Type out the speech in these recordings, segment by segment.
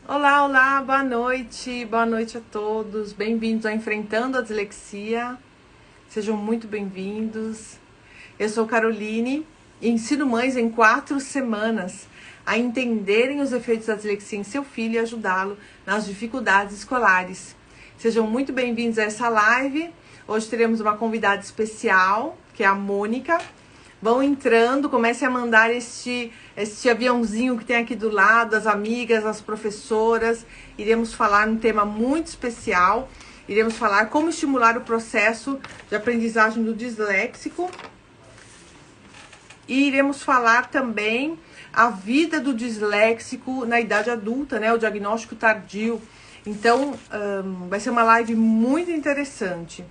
Olá, olá, boa noite a todos. Bem-vindos a Enfrentando a Dislexia. Sejam muito bem-vindos. Eu sou Caroline e ensino mães em 4 semanas a entenderem os efeitos da dislexia em seu filho e ajudá-lo nas dificuldades escolares. Sejam muito bem-vindos a essa live. Hoje teremos uma convidada especial, que é a Mônica. Vão entrando, comecem a mandar este aviãozinho que tem aqui do lado, as amigas, as professoras. Iremos falar um tema muito especial. Iremos falar como estimular o processo de aprendizagem do disléxico. E iremos falar também a vida do disléxico na idade adulta, né? O diagnóstico tardio. Então, vai ser uma live muito interessante.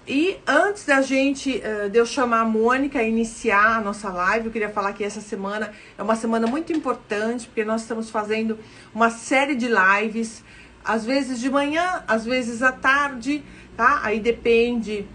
E antes de eu chamar a Mônica e iniciar a nossa live, eu queria falar que essa semana é uma semana muito importante, porque nós estamos fazendo uma série de lives, às vezes de manhã, às vezes à tarde, tá? Aí depende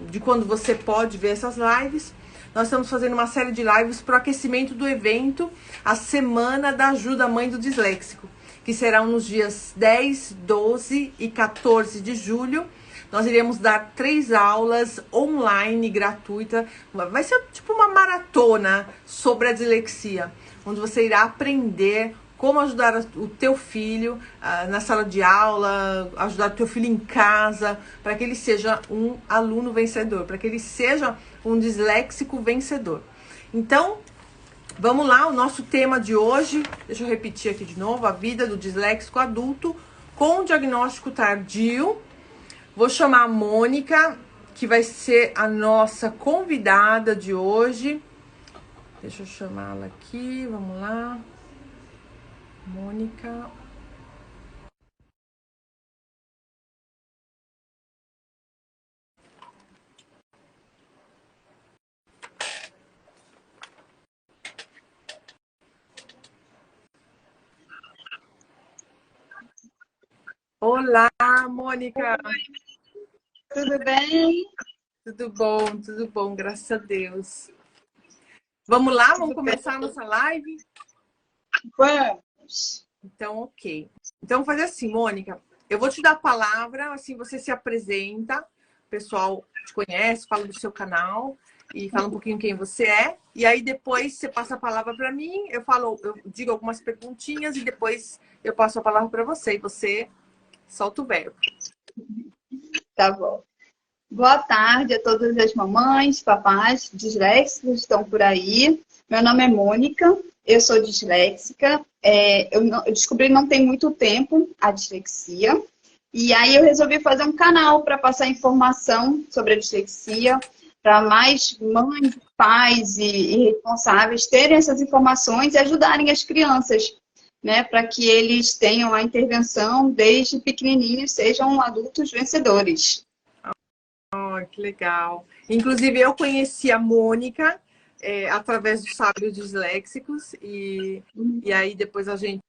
de quando você pode ver essas lives. Nós estamos fazendo uma série de lives para o aquecimento do evento, a Semana da Ajuda à Mãe do Disléxico, que serão nos dias 10, 12 e 14 de julho. Nós iremos dar 3 aulas online gratuita. Vai ser tipo uma maratona sobre a dislexia, onde você irá aprender como ajudar o teu filho na sala de aula, ajudar o teu filho em casa, para que ele seja um aluno vencedor, para que ele seja um disléxico vencedor. Então, vamos lá, o nosso tema de hoje, deixa eu repetir aqui de novo, a vida do disléxico adulto com diagnóstico tardio. Vou chamar a Mônica, que vai ser a nossa convidada de hoje. Deixa eu chamá-la aqui, vamos lá. Mônica. Olá, Mônica. Tudo bem? Tudo bom, graças a Deus. Vamos lá, vamos Tudo bem. começar a nossa live? Vamos. Então, ok. Então, fazer assim, Mônica, eu vou te dar a palavra, assim você se apresenta, o pessoal te conhece, fala do seu canal e fala um pouquinho quem você é. E aí depois você passa a palavra para mim, eu digo algumas perguntinhas e depois eu passo a palavra para você e você solta o verbo. Tá bom. Boa tarde a todas as mamães, papais, disléxicos que estão por aí. Meu nome é Mônica, eu sou disléxica. Eu descobri não tem muito tempo a dislexia. E aí eu resolvi fazer um canal para passar informação sobre a dislexia, para mais mães, pais e responsáveis terem essas informações e ajudarem as crianças, né, para que eles tenham a intervenção desde pequenininhos, sejam adultos vencedores. Oh, que legal. Inclusive, eu conheci a Mônica através dos Sábios Disléxicos e aí depois a gente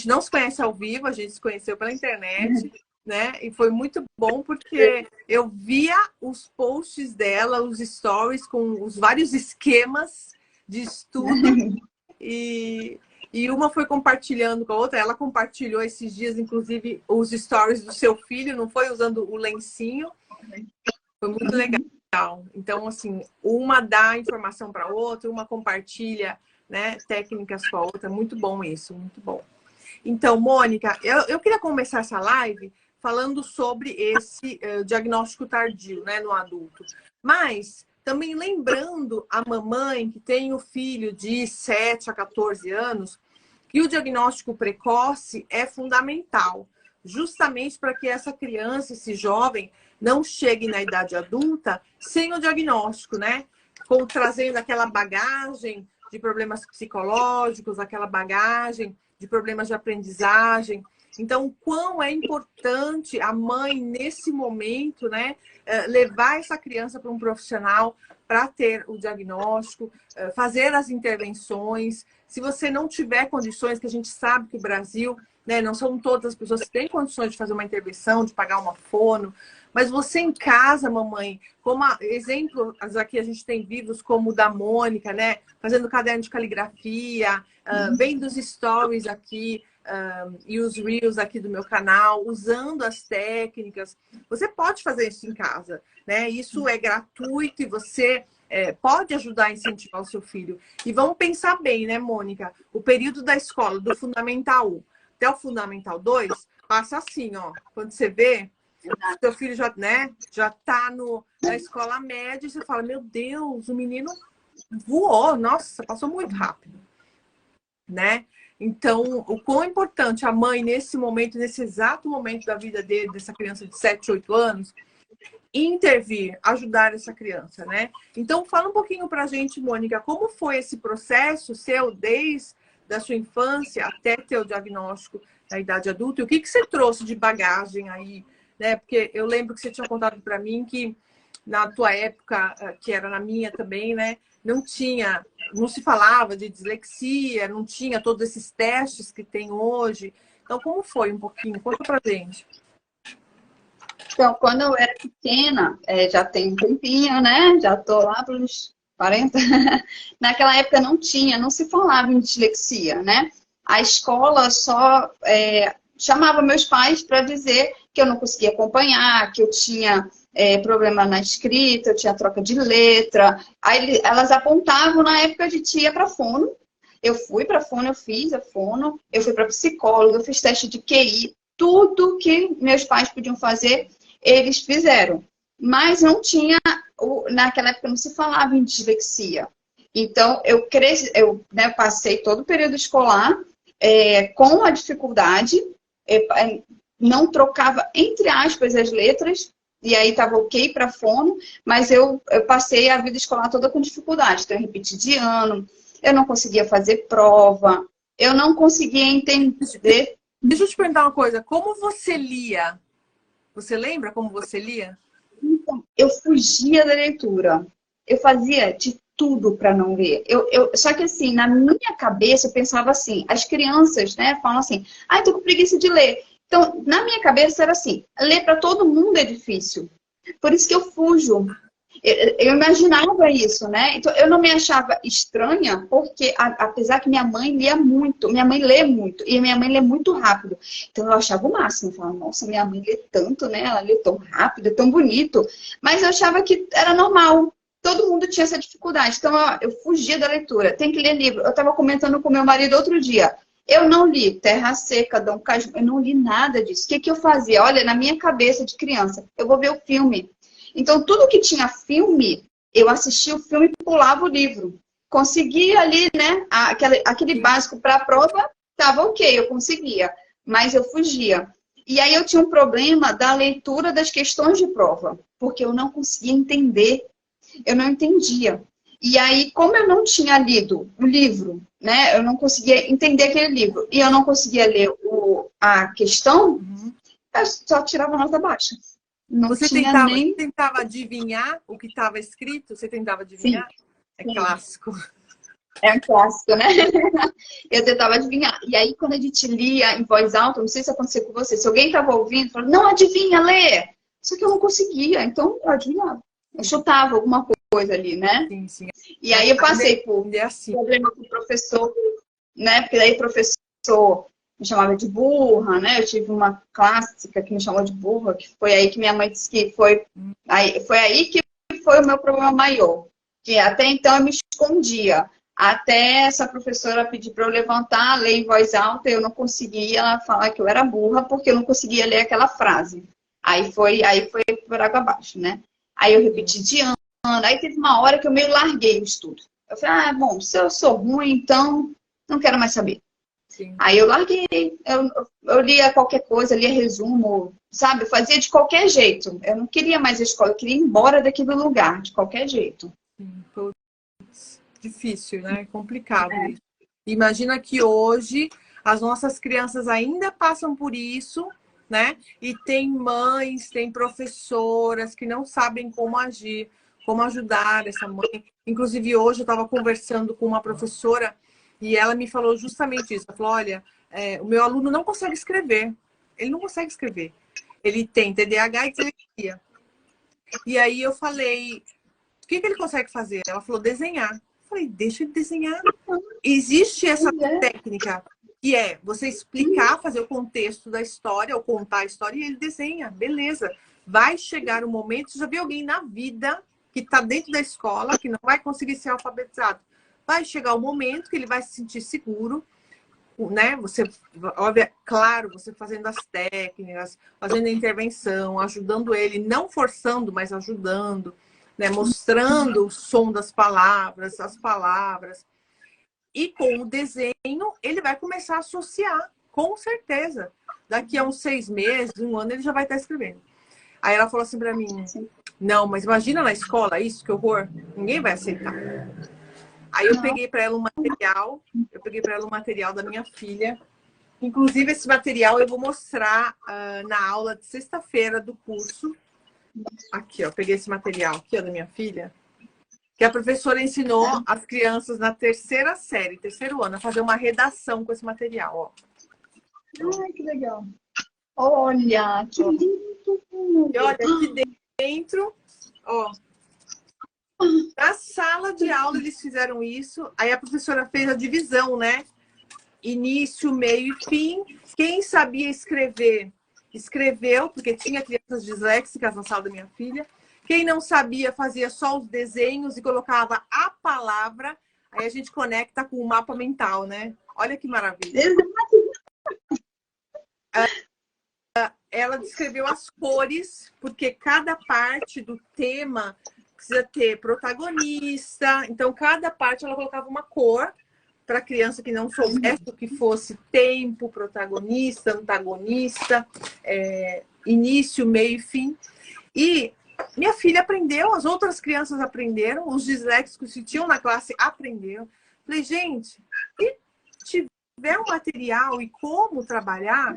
não se conhece ao vivo, a gente se conheceu pela internet, né? E foi muito bom porque eu via os posts dela, os stories com os vários esquemas de estudo e, e uma foi compartilhando com a outra. Ela compartilhou esses dias, inclusive, os stories do seu filho, não foi? Usando o lencinho. Foi muito legal. Então, assim, uma dá informação para a outra, uma compartilha, né, técnicas com a outra. Muito bom isso, muito bom. Então, Mônica, eu queria começar essa live falando sobre esse diagnóstico tardio, né, no adulto. Mas também lembrando a mamãe que tem o filho de 7 a 14 anos, que o diagnóstico precoce é fundamental, justamente para que essa criança, esse jovem, não chegue na idade adulta sem o diagnóstico, né? Trazendo aquela bagagem de problemas psicológicos, aquela bagagem de problemas de aprendizagem. Então, quão é importante a mãe, nesse momento, né, levar essa criança para um profissional para ter o diagnóstico, fazer as intervenções. Se você não tiver condições, que a gente sabe que o Brasil né? Não são todas as pessoas que têm condições de fazer uma intervenção, de pagar uma fono. Mas você em casa, mamãe, como exemplos aqui a gente tem vídeos como o da Mônica, né? Fazendo caderno de caligrafia, vendo os stories aqui e os reels aqui do meu canal, usando as técnicas. Você pode fazer isso em casa, né? Isso é gratuito e você pode ajudar a incentivar o seu filho. E vamos pensar bem, né, Mônica? O período da escola, do Fundamental 1 até o Fundamental 2, passa assim, ó. Quando você vê, seu filho já, né, já tá na escola média e você fala, meu Deus, o menino voou, nossa, passou muito rápido, né? Então, o quão importante a mãe, nesse momento, nesse exato momento da vida dele, dessa criança de 7, 8 anos, intervir, ajudar essa criança, né? Então, fala um pouquinho pra gente, Mônica, como foi esse processo seu desde a sua infância até ter o diagnóstico na idade adulta? E o que você trouxe de bagagem aí, né? Porque eu lembro que você tinha contado para mim que na tua época, que era na minha também, né? Não se falava de dislexia, não tinha todos esses testes que tem hoje. Então, como foi um pouquinho? Conta pra gente. Então, quando eu era pequena, já tem um tempinho, né? Já tô lá pelos 40. Naquela época não se falava em dislexia, né? A escola só chamava meus pais para dizer que eu não conseguia acompanhar, que eu tinha problema na escrita, eu tinha troca de letra. Aí elas apontavam na época de tia para fono. Eu fui para fono, eu fiz a fono, eu fui para psicóloga, eu fiz teste de QI, tudo que meus pais podiam fazer, eles fizeram. Mas não tinha, naquela época não se falava em dislexia. Então, eu passei todo o período escolar com a dificuldade, não trocava, entre aspas, as letras, e aí estava ok para fono, mas eu passei a vida escolar toda com dificuldade. Então, eu repeti de ano, eu não conseguia fazer prova, eu não conseguia entender. Deixa eu te perguntar uma coisa, como você lia? Você lembra como você lia? Então, eu fugia da leitura. Eu fazia de tudo para não ler. Só que assim, na minha cabeça, eu pensava assim, as crianças, né, falam assim, ai, tô com preguiça de ler. Então, na minha cabeça era assim, ler para todo mundo é difícil. Por isso que eu fujo. Eu imaginava isso, né? Então, eu não me achava estranha, porque apesar que minha mãe lia muito, minha mãe lê muito, e minha mãe lê muito rápido. Então, eu achava o máximo. Eu falava, nossa, minha mãe lê tanto, né? Ela lê tão rápido, é tão bonito. Mas eu achava que era normal. Todo mundo tinha essa dificuldade. Então, eu fugia da leitura. Tem que ler livro. Eu estava comentando com meu marido outro dia. Eu não li Terra Seca, Dom Casmurro, eu não li nada disso. O que eu fazia? Olha, na minha cabeça de criança, eu vou ver o filme. Então, tudo que tinha filme, eu assistia o filme e pulava o livro. Conseguia ali, né, aquele básico para a prova, estava ok, eu conseguia. Mas eu fugia. E aí eu tinha um problema da leitura das questões de prova, porque eu não conseguia entender. Eu não entendia. E aí, como eu não tinha lido o livro, né, eu não conseguia entender aquele livro, e eu não conseguia ler a questão, eu só tirava nota baixa. Não você tinha tentava adivinhar o que estava escrito? Você tentava adivinhar? Sim. É clássico. É um clássico, né? Eu tentava adivinhar. E aí, quando a gente lia em voz alta, não sei se aconteceu com você, se alguém estava ouvindo, falou, não, adivinha, lê! Só que eu não conseguia, então eu adivinhava. Eu chutava alguma coisa ali, né? Sim, sim. E aí eu passei por problema com o professor, né? Porque daí o professor me chamava de burra, né? Eu tive uma clássica que me chamou de burra, que foi aí que minha mãe disse que foi aí que foi o meu problema maior. Que até então eu me escondia. Até essa professora pedir para eu levantar, ler em voz alta, eu não conseguia. Ela falar que eu era burra porque eu não conseguia ler aquela frase. Aí foi por água abaixo, né? Aí eu repeti de ano. Aí teve uma hora que eu meio larguei o estudo. Eu falei, bom, se eu sou ruim, então não quero mais saber. Sim. Aí eu larguei, eu lia qualquer coisa, lia resumo, sabe? Eu fazia de qualquer jeito. Eu não queria mais a escola, eu queria ir embora daquele lugar, de qualquer jeito. Sim, difícil, né? Complicado isso. Imagina que hoje as nossas crianças ainda passam por isso, né? E tem mães, tem professoras que não sabem como agir, como ajudar essa mãe. Inclusive, hoje eu estava conversando com uma professora e ela me falou justamente isso. Ela falou, olha, o meu aluno não consegue escrever. Ele não consegue escrever. Ele tem TDAH e dislexia. E aí eu falei, o que ele consegue fazer? Ela falou, desenhar. Eu falei, deixa ele desenhar. Existe essa técnica, que é você explicar, fazer o contexto da história, ou contar a história, e ele desenha. Beleza. Vai chegar um momento, você já viu alguém na vida que está dentro da escola, que não vai conseguir ser alfabetizado. Vai chegar o momento que ele vai se sentir seguro, né? Você, óbvio, claro, você fazendo as técnicas, fazendo a intervenção, ajudando ele, não forçando, mas ajudando, né? Mostrando o som das palavras, as palavras. E com o desenho, ele vai começar a associar, com certeza. Daqui a uns 6 meses, 1 ano, ele já vai estar escrevendo. Aí ela falou assim para mim, não, mas imagina na escola isso, que horror. Ninguém vai aceitar. Aí eu peguei para ela um material da minha filha. Inclusive, esse material eu vou mostrar na aula de sexta-feira do curso. Aqui, ó, peguei esse material aqui, ó, da minha filha. Que a professora ensinou as crianças na 3ª série, 3º ano, a fazer uma redação com esse material, ó. Ai, que legal. Olha, que lindo. E olha, aqui dentro, ó. Na sala de aula eles fizeram isso. Aí a professora fez a divisão, né? Início, meio e fim. Quem sabia escrever, escreveu, porque tinha crianças disléxicas na sala da minha filha. Quem não sabia, fazia só os desenhos e colocava a palavra. Aí a gente conecta com o mapa mental, né? Olha que maravilha. Ela descreveu as cores, porque cada parte do tema precisa ter protagonista. Então, cada parte ela colocava uma cor para a criança que não soubesse o que fosse tempo, protagonista, antagonista, início, meio e fim. E minha filha aprendeu, as outras crianças aprenderam, os disléxicos que tinham na classe aprenderam. Falei, gente, se tiver um material e como trabalhar,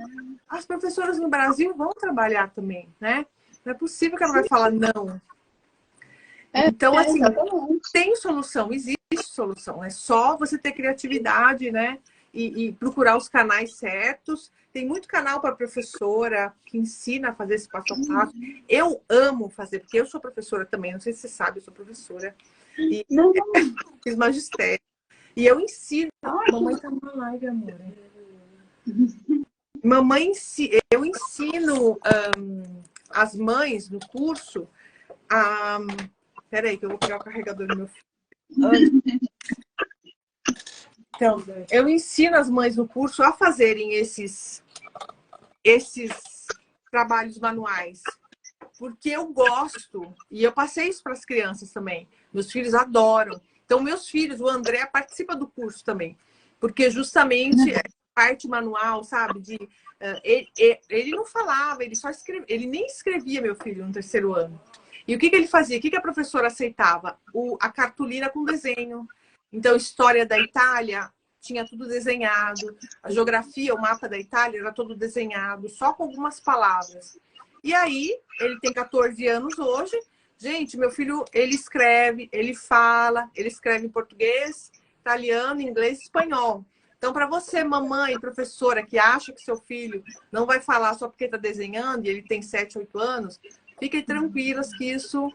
as professoras no Brasil vão trabalhar também, né? Não é possível que ela vai falar não. Então, assim, tem solução, existe solução. É só você ter criatividade, né? E procurar os canais certos. Tem muito canal para professora que ensina a fazer esse passo a passo. Eu amo fazer, porque eu sou professora também. Não sei se você sabe, eu sou professora. E fiz magistério. E eu ensino. Mamãe tá numa live, amor. Eu ensino as mães no curso a... Peraí, que eu vou pegar o carregador do meu filho. Então, eu ensino as mães no curso a fazerem esses trabalhos manuais. Porque eu gosto. E eu passei isso para as crianças também. Meus filhos adoram. Então, meus filhos, o André participa do curso também. Porque justamente a parte manual, sabe? Ele não falava, ele só escrevia. Ele nem escrevia, meu filho, no 3º ano. E o que ele fazia? O que a professora aceitava? A cartolina com desenho. Então, história da Itália tinha tudo desenhado. A geografia, o mapa da Itália era todo desenhado, só com algumas palavras. E aí, ele tem 14 anos hoje. Gente, meu filho, ele escreve, ele fala, ele escreve em português, italiano, inglês e espanhol. Então, para você, mamãe, professora, que acha que seu filho não vai falar só porque está desenhando e ele tem 7, 8 anos, fiquem tranquilas que isso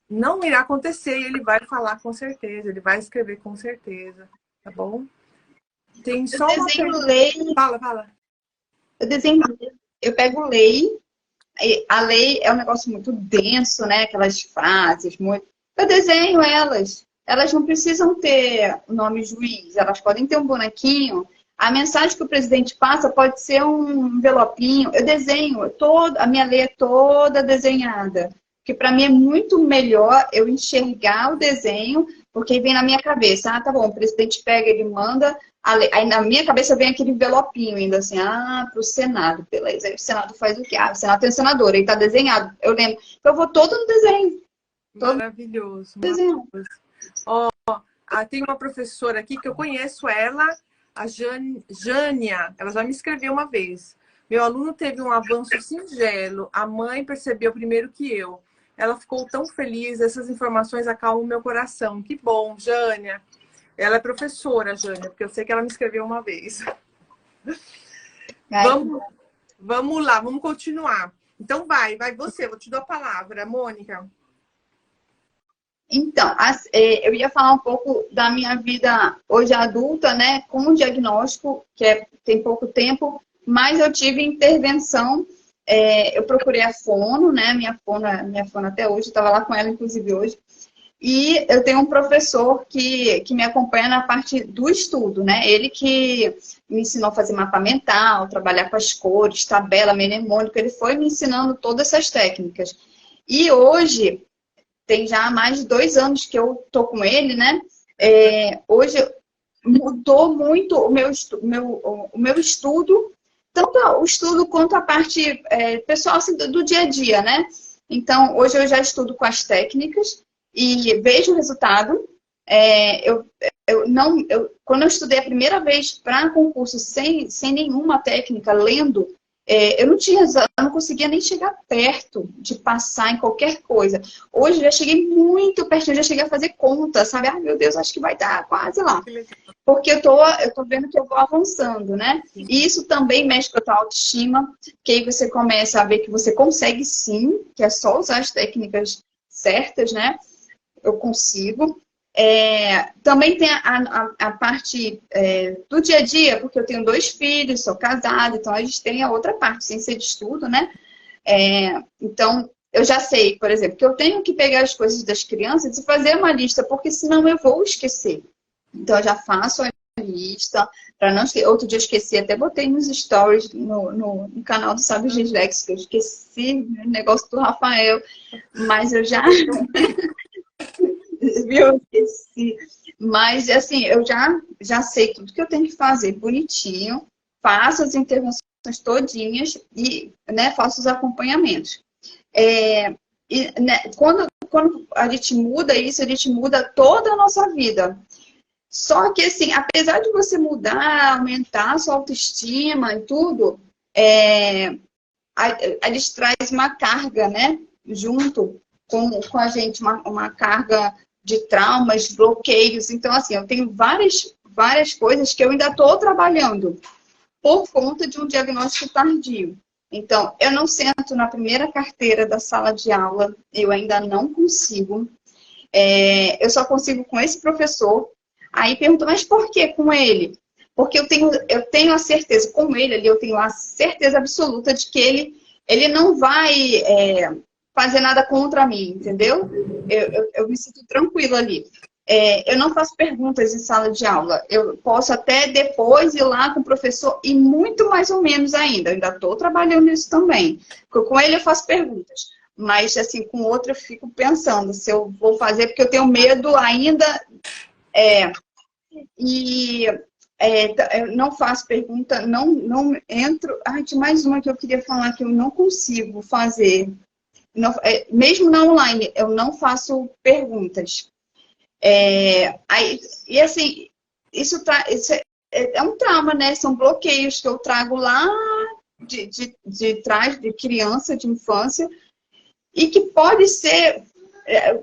não irá acontecer e ele vai falar com certeza, ele vai escrever com certeza, tá bom? Tem só eu desenho lei. Fala. Eu pego lei. A lei é um negócio muito denso, né? Aquelas frases muito... Eu desenho elas. Elas não precisam ter o nome juiz. Elas podem ter um bonequinho. A mensagem que o presidente passa pode ser um envelopinho. Eu desenho. A minha lei é toda desenhada. Porque para mim é muito melhor eu enxergar o desenho, porque vem na minha cabeça. Ah, tá bom, o presidente pega, ele manda... Aí na minha cabeça vem aquele envelopinho ainda assim, para o Senado, beleza. Aí o Senado faz o quê? O Senado tem senador, aí tá desenhado. Eu lembro. Então eu vou todo no desenho. Maravilhoso. Maravilhoso. Ó, tem uma professora aqui que eu conheço ela, a Jânia. Ela já me escreveu uma vez. Meu aluno teve um avanço singelo. A mãe percebeu primeiro que eu. Ela ficou tão feliz. Essas informações acalmam o meu coração. Que bom, Jânia. Ela é professora, Jânia, porque eu sei que ela me escreveu uma vez. Vamos lá, vamos continuar. Então vai você, vou te dar a palavra, Mônica. Então, eu ia falar um pouco da minha vida hoje adulta, né, com o diagnóstico, tem pouco tempo, mas eu tive intervenção, eu procurei a fono, né, minha fono até hoje, estava lá com ela, inclusive, hoje, e eu tenho um professor que me acompanha na parte do estudo, né, ele que me ensinou a fazer mapa mental, trabalhar com as cores, tabela, mnemônica, ele foi me ensinando todas essas técnicas. E hoje tem já mais de 2 anos que eu tô com ele, né? Hoje mudou muito o meu estudo, tanto o estudo quanto a parte pessoal assim, do dia a dia, né? Então, hoje eu já estudo com as técnicas e vejo o resultado. Quando eu estudei a primeira vez para concurso sem nenhuma técnica, lendo, eu não conseguia nem chegar perto de passar em qualquer coisa. Hoje eu já cheguei muito perto, eu já cheguei a fazer conta, sabe? Ai, meu Deus, acho que vai dar quase lá. Porque eu tô vendo que eu vou avançando, né? E isso também mexe com a tua autoestima, que aí você começa a ver que você consegue sim, que é só usar as técnicas certas, né? Eu consigo. Também tem a parte do dia a dia, porque eu tenho 2 filhos, sou casada, então a gente tem a outra parte, sem ser de estudo, né? Então, eu já sei, por exemplo, que eu tenho que pegar as coisas das crianças e fazer uma lista, porque senão eu vou esquecer. Então, eu já faço a lista, para não esquecer. Outro dia eu esqueci, até botei nos stories no canal do Sábios Disléxicos, eu esqueci o negócio do Rafael, mas eu já... Viu? Esqueci. Mas, assim, eu já sei tudo que eu tenho que fazer bonitinho, faço as intervenções todinhas e, né, faço os acompanhamentos. Né, quando a gente muda isso, a gente muda toda a nossa vida. Só que, assim, apesar de você mudar, aumentar a sua autoestima e tudo, a gente traz uma carga, né, junto com a gente, uma carga de traumas, bloqueios. Então, assim, eu tenho várias coisas que eu ainda estou trabalhando por conta de um diagnóstico tardio. Então, eu não sento na primeira carteira da sala de aula, eu ainda não consigo. Eu só consigo com esse professor. Aí pergunto, mas por que com ele? Porque eu tenho a certeza, com ele ali, eu tenho a certeza absoluta de que ele não vai fazer nada contra mim, entendeu? Eu me sinto tranquila ali. Eu não faço perguntas em sala de aula. Eu posso até depois ir lá com o professor e muito mais ou menos ainda. Eu ainda estou trabalhando nisso também. Porque com ele eu faço perguntas. Mas, assim, com outro eu fico pensando se eu vou fazer, porque eu tenho medo ainda. Eu não faço pergunta, não entro. Tinha mais uma que eu queria falar que eu não consigo fazer. Não, mesmo na online, eu não faço perguntas. E assim, isso é um trauma, né? São bloqueios que eu trago lá de trás, de criança, de infância, e que pode ser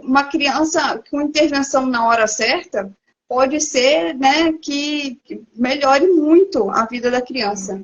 uma criança com intervenção na hora certa, pode ser, né, que melhore muito a vida da criança.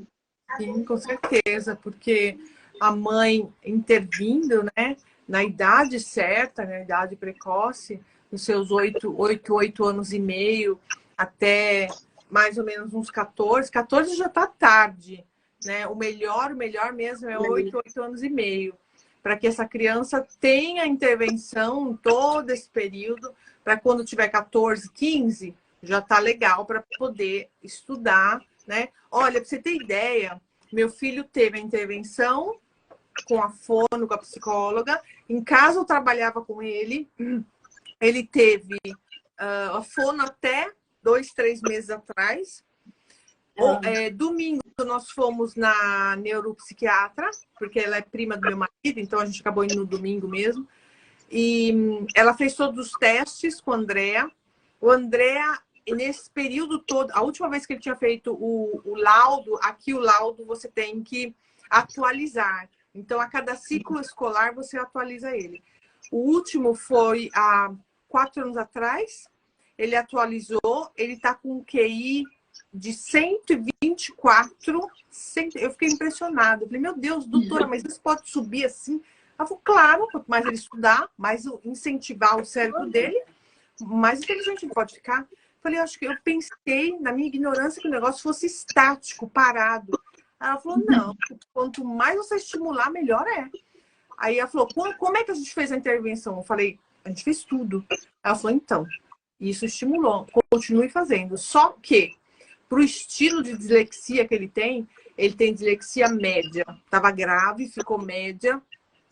Sim, com certeza, porque a mãe intervindo, né, na idade certa, na idade precoce, nos seus 8 anos e meio, até mais ou menos uns 14 já está tarde, né? O melhor mesmo é 8 anos e meio, para que essa criança tenha intervenção todo esse período, para quando tiver 14, 15, já tá legal para poder estudar, né? Olha, para você ter ideia, meu filho teve a intervenção com a fono, com a psicóloga. Em casa eu trabalhava com ele. Ele teve a fono até 2, 3 meses atrás. Domingo nós fomos na neuropsiquiatra, porque ela é prima do meu marido, então a gente acabou indo no domingo mesmo. E ela fez todos os testes com o Andréa. O Andréa, nesse período todo, a última vez que ele tinha feito o laudo, aqui o laudo você tem que atualizar. Então, a cada ciclo escolar, você atualiza ele. O último foi há 4 anos atrás. Ele atualizou. Ele está com um QI de 124. Eu fiquei impressionada. Eu falei, meu Deus, doutora, mas isso pode subir assim? Ela falou, claro, quanto mais ele estudar, mais incentivar o cérebro dele, mais inteligente ele pode ficar. Eu falei, acho que eu pensei, na minha ignorância, que o negócio fosse estático, parado. Ela falou, não, quanto mais você estimular, melhor é. Aí ela falou, como é que a gente fez a intervenção? Eu falei, a gente fez tudo. Ela falou, então, isso estimulou, continue fazendo. Só que, para o estilo de dislexia que ele tem dislexia média. Estava grave, ficou média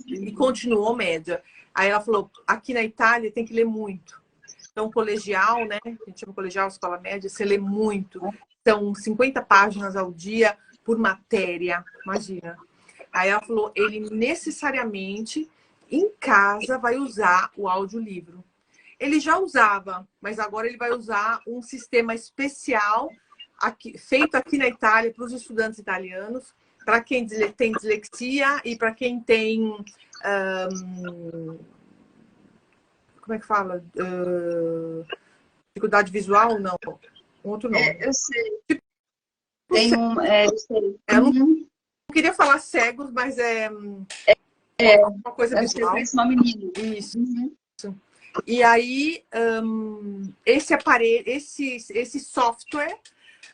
e continuou média. Aí ela falou, aqui na Itália tem que ler muito. Então, colegial, né? A gente chama colegial, escola média, você lê muito. São 50 páginas ao dia por matéria, imagina. Aí ela falou, ele necessariamente, em casa, vai usar o audiolivro. Ele já usava, mas agora ele vai usar um sistema especial feito aqui na Itália para os estudantes italianos, para quem tem dislexia e para quem tem... como é que fala? Dificuldade visual? Não. Um outro nome. Eu sei. Tipo, tem um... eu sei. Eu não queria falar cegos, mas uma coisa visual. Isso, uma menina. Isso. E aí, esse aparelho, esse software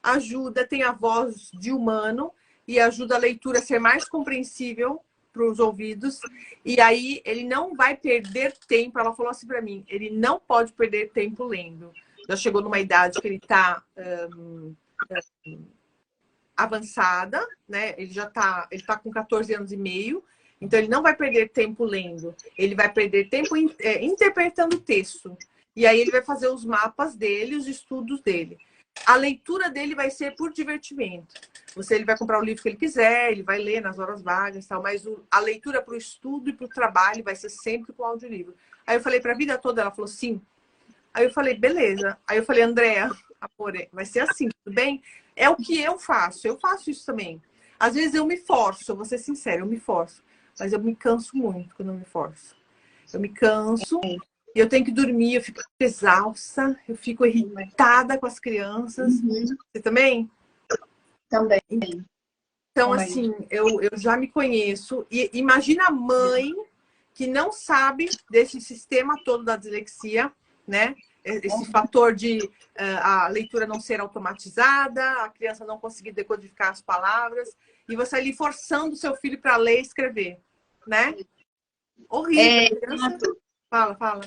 ajuda, tem a voz de humano e ajuda a leitura a ser mais compreensível para os ouvidos. E aí, ele não vai perder tempo. Ela falou assim para mim, ele não pode perder tempo lendo. Já chegou numa idade que ele está avançada, né? Ele tá com 14 anos e meio. Então, ele não vai perder tempo lendo. Ele vai perder tempo interpretando o texto. E aí, ele vai fazer os mapas dele, os estudos dele. A leitura dele vai ser por divertimento. Ele vai comprar o livro que ele quiser, ele vai ler nas horas vagas, tal, mas a leitura para o estudo e para o trabalho vai ser sempre com o audiolivro. Aí eu falei, para a vida toda, ela falou, sim. Aí eu falei, beleza. Aí eu falei, Andréa, amor, vai ser assim, tudo bem? É o que eu faço isso também. Às vezes eu me forço, eu vou ser sincera, eu me forço. Mas eu me canso muito quando eu me forço. Eu me canso e eu tenho que dormir, eu fico exausta, eu fico irritada com as crianças. Você também? Também. Então, assim, eu já me conheço. E imagina a mãe que não sabe desse sistema todo da dislexia, né? Esse fator de a leitura não ser automatizada, a criança não conseguir decodificar as palavras, e você ali forçando o seu filho para ler e escrever, né? Horrível. Fala.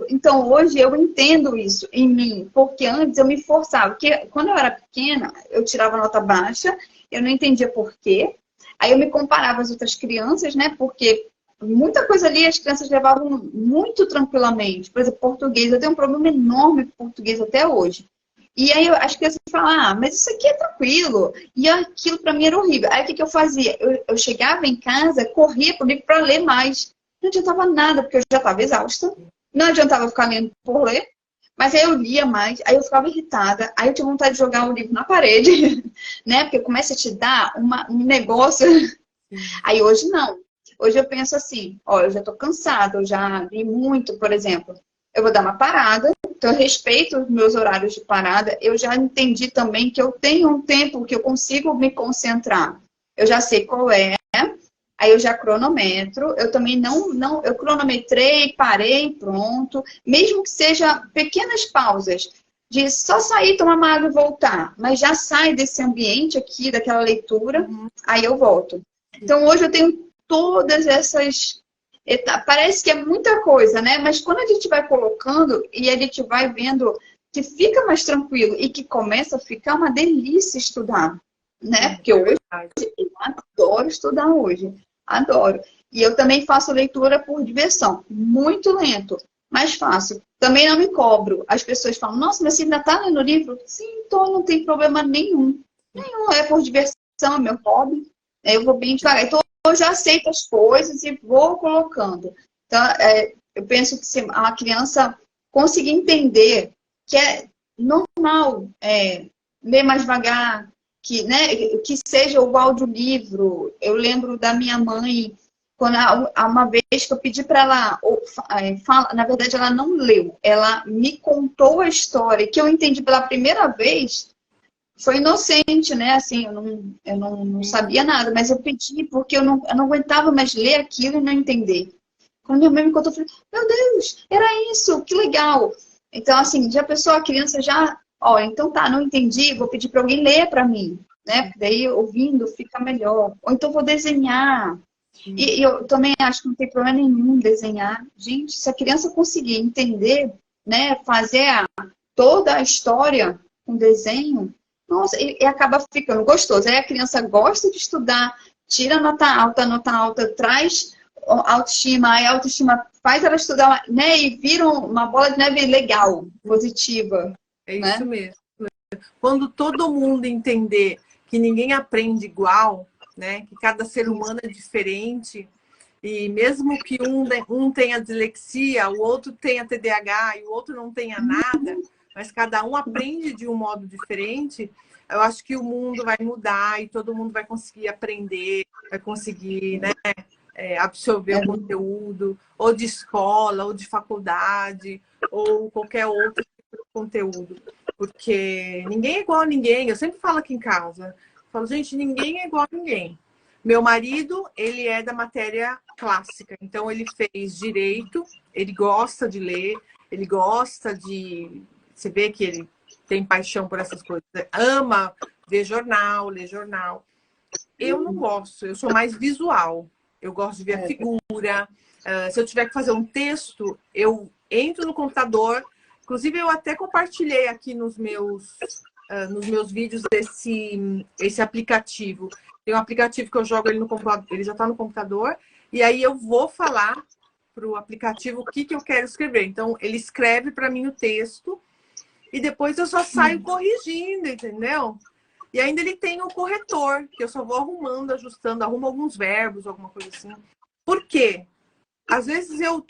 Então, hoje eu entendo isso em mim, porque antes eu me forçava. Porque quando eu era pequena, eu tirava nota baixa, eu não entendia por quê. Aí eu me comparava às outras crianças, né? Porque muita coisa ali as crianças levavam muito tranquilamente. Por exemplo, português. Eu tenho um problema enorme com português até hoje. E aí as crianças falam, mas isso aqui é tranquilo. E aquilo para mim era horrível. Aí o que eu fazia? Eu chegava em casa, corria pro livro para ler mais. Não adiantava nada, porque eu já estava exausta. Não adiantava ficar lendo por ler. Mas aí eu lia mais, aí eu ficava irritada. Aí eu tinha vontade de jogar o livro na parede, né? Porque começa a te dar um negócio. Aí hoje não. Hoje eu penso assim, ó, eu já estou cansada, eu já li muito, por exemplo. Eu vou dar uma parada, então eu respeito os meus horários de parada. Eu já entendi também que eu tenho um tempo que eu consigo me concentrar. Eu já sei qual é. Aí eu já cronometro, eu também eu cronometrei, parei, pronto. Mesmo que seja pequenas pausas, de só sair, tomar uma água e voltar. Mas já sai desse ambiente aqui, daquela leitura, aí eu volto. Então hoje eu tenho todas essas etapas. Parece que é muita coisa, né? Mas quando a gente vai colocando e a gente vai vendo que fica mais tranquilo e que começa a ficar uma delícia estudar, né? Porque hoje eu adoro estudar hoje. Adoro. E eu também faço leitura por diversão. Muito lento, mas faço. Também não me cobro. As pessoas falam, nossa, mas você ainda está lendo livro? Sim, então não tem problema nenhum. Nenhum, é por diversão, é meu hobby. Eu vou bem devagar. Então eu já aceito as coisas e vou colocando. Então, eu penso que se a criança conseguir entender que é normal ler mais devagar, que seja o audiolivro. Eu lembro da minha mãe, Quando uma vez que eu pedi para ela na verdade ela não leu, ela me contou a história, que eu entendi pela primeira vez, foi inocente, né? Assim, eu não sabia nada, mas eu pedi porque eu não aguentava mais ler aquilo e não entender. Quando minha mãe me contou, eu falei, meu Deus, era isso, que legal. Então, assim, já a pessoa, a criança já, ó, então tá, não entendi, vou pedir para alguém ler para mim, né? Porque daí ouvindo fica melhor. Ou então vou desenhar. E eu também acho que não tem problema nenhum desenhar. Gente, se a criança conseguir entender, né, fazer toda a história com desenho, nossa, e acaba ficando gostoso. Aí a criança gosta de estudar, tira nota alta, traz autoestima, aí a autoestima faz ela estudar, né, e vira uma bola de neve legal, positiva. É né? isso mesmo. Quando todo mundo entender que ninguém aprende igual, né? Que cada ser humano é diferente, e mesmo que um tenha dislexia, o outro tenha TDAH e o outro não tenha nada, mas cada um aprende de um modo diferente, eu acho que o mundo vai mudar e todo mundo vai conseguir aprender, vai conseguir, né, absorver o conteúdo, ou de escola, ou de faculdade, ou qualquer outro tipo de conteúdo. Porque ninguém é igual a ninguém. Eu sempre falo aqui em casa. Eu falo, gente, ninguém é igual a ninguém. Meu marido, ele é da matéria clássica. Então, ele fez direito, ele gosta de ler, ele gosta de... Você vê que ele tem paixão por essas coisas. Ama ver jornal, ler jornal. Eu não gosto, eu sou mais visual. Eu gosto de ver a figura. Se eu tiver que fazer um texto, eu entro no computador. Inclusive, eu até compartilhei aqui nos meus vídeos esse aplicativo. Tem um aplicativo que eu jogo ele no computador, ele já está no computador, e aí eu vou falar para o aplicativo o que eu quero escrever. Então, ele escreve para mim o texto, e depois eu só saio corrigindo, entendeu? E ainda ele tem o corretor, que eu só vou arrumando, ajustando, arrumo alguns verbos, alguma coisa assim. Por quê? Às vezes eu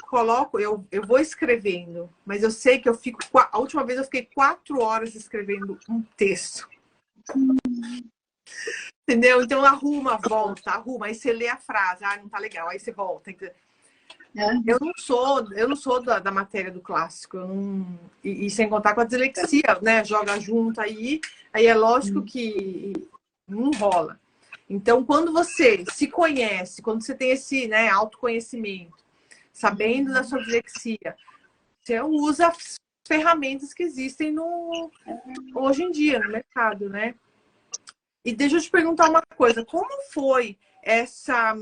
coloco, eu vou escrevendo, mas eu sei que eu fico... A última vez eu fiquei 4 horas escrevendo um texto. Entendeu? Então arruma, volta, arruma. Aí você lê a frase, não tá legal, aí você volta. Eu não sou da matéria do clássico. E sem contar com a dislexia, né? Joga junto aí é lógico que não rola. Então, quando você se conhece, quando você tem esse, né, autoconhecimento, sabendo da sua dislexia, você usa as ferramentas que existem hoje em dia no mercado, né? E deixa eu te perguntar uma coisa, como foi essa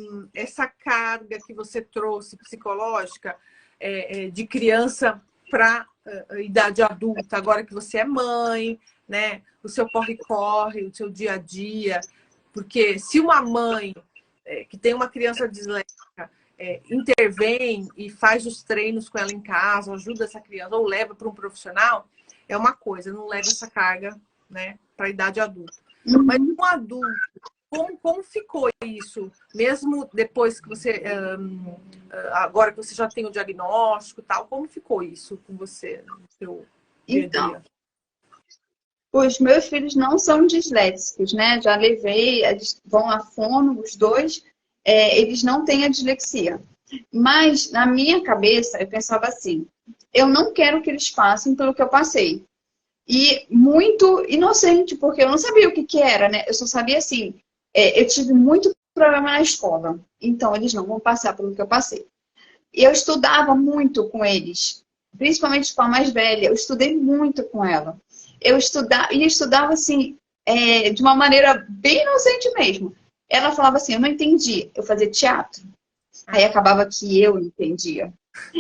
carga que você trouxe psicológica de criança para idade adulta, agora que você é mãe, né? O seu corre-corre, o seu dia a dia... Porque se uma mãe que tem uma criança disléxica intervém e faz os treinos com ela em casa, ajuda essa criança ou leva para um profissional, é uma coisa, não leva essa carga, né, para a idade adulta. Mas um adulto, como ficou isso? Mesmo depois que você, agora que você já tem o diagnóstico e tal, como ficou isso com você no seu dia a dia? Então, os meus filhos não são disléxicos, né? Já levei, eles vão à fono, os dois, eles não têm a dislexia. Mas, na minha cabeça, eu pensava assim, eu não quero que eles passem pelo que eu passei. E muito inocente, porque eu não sabia o que era, né? Eu só sabia assim, eu tive muito problema na escola, então eles não vão passar pelo que eu passei. E eu estudava muito com eles, principalmente com a mais velha, eu estudei muito com ela. Eu estudava assim, de uma maneira bem inocente mesmo. Ela falava assim, eu não entendi. Eu fazia teatro. Aí acabava que eu entendia.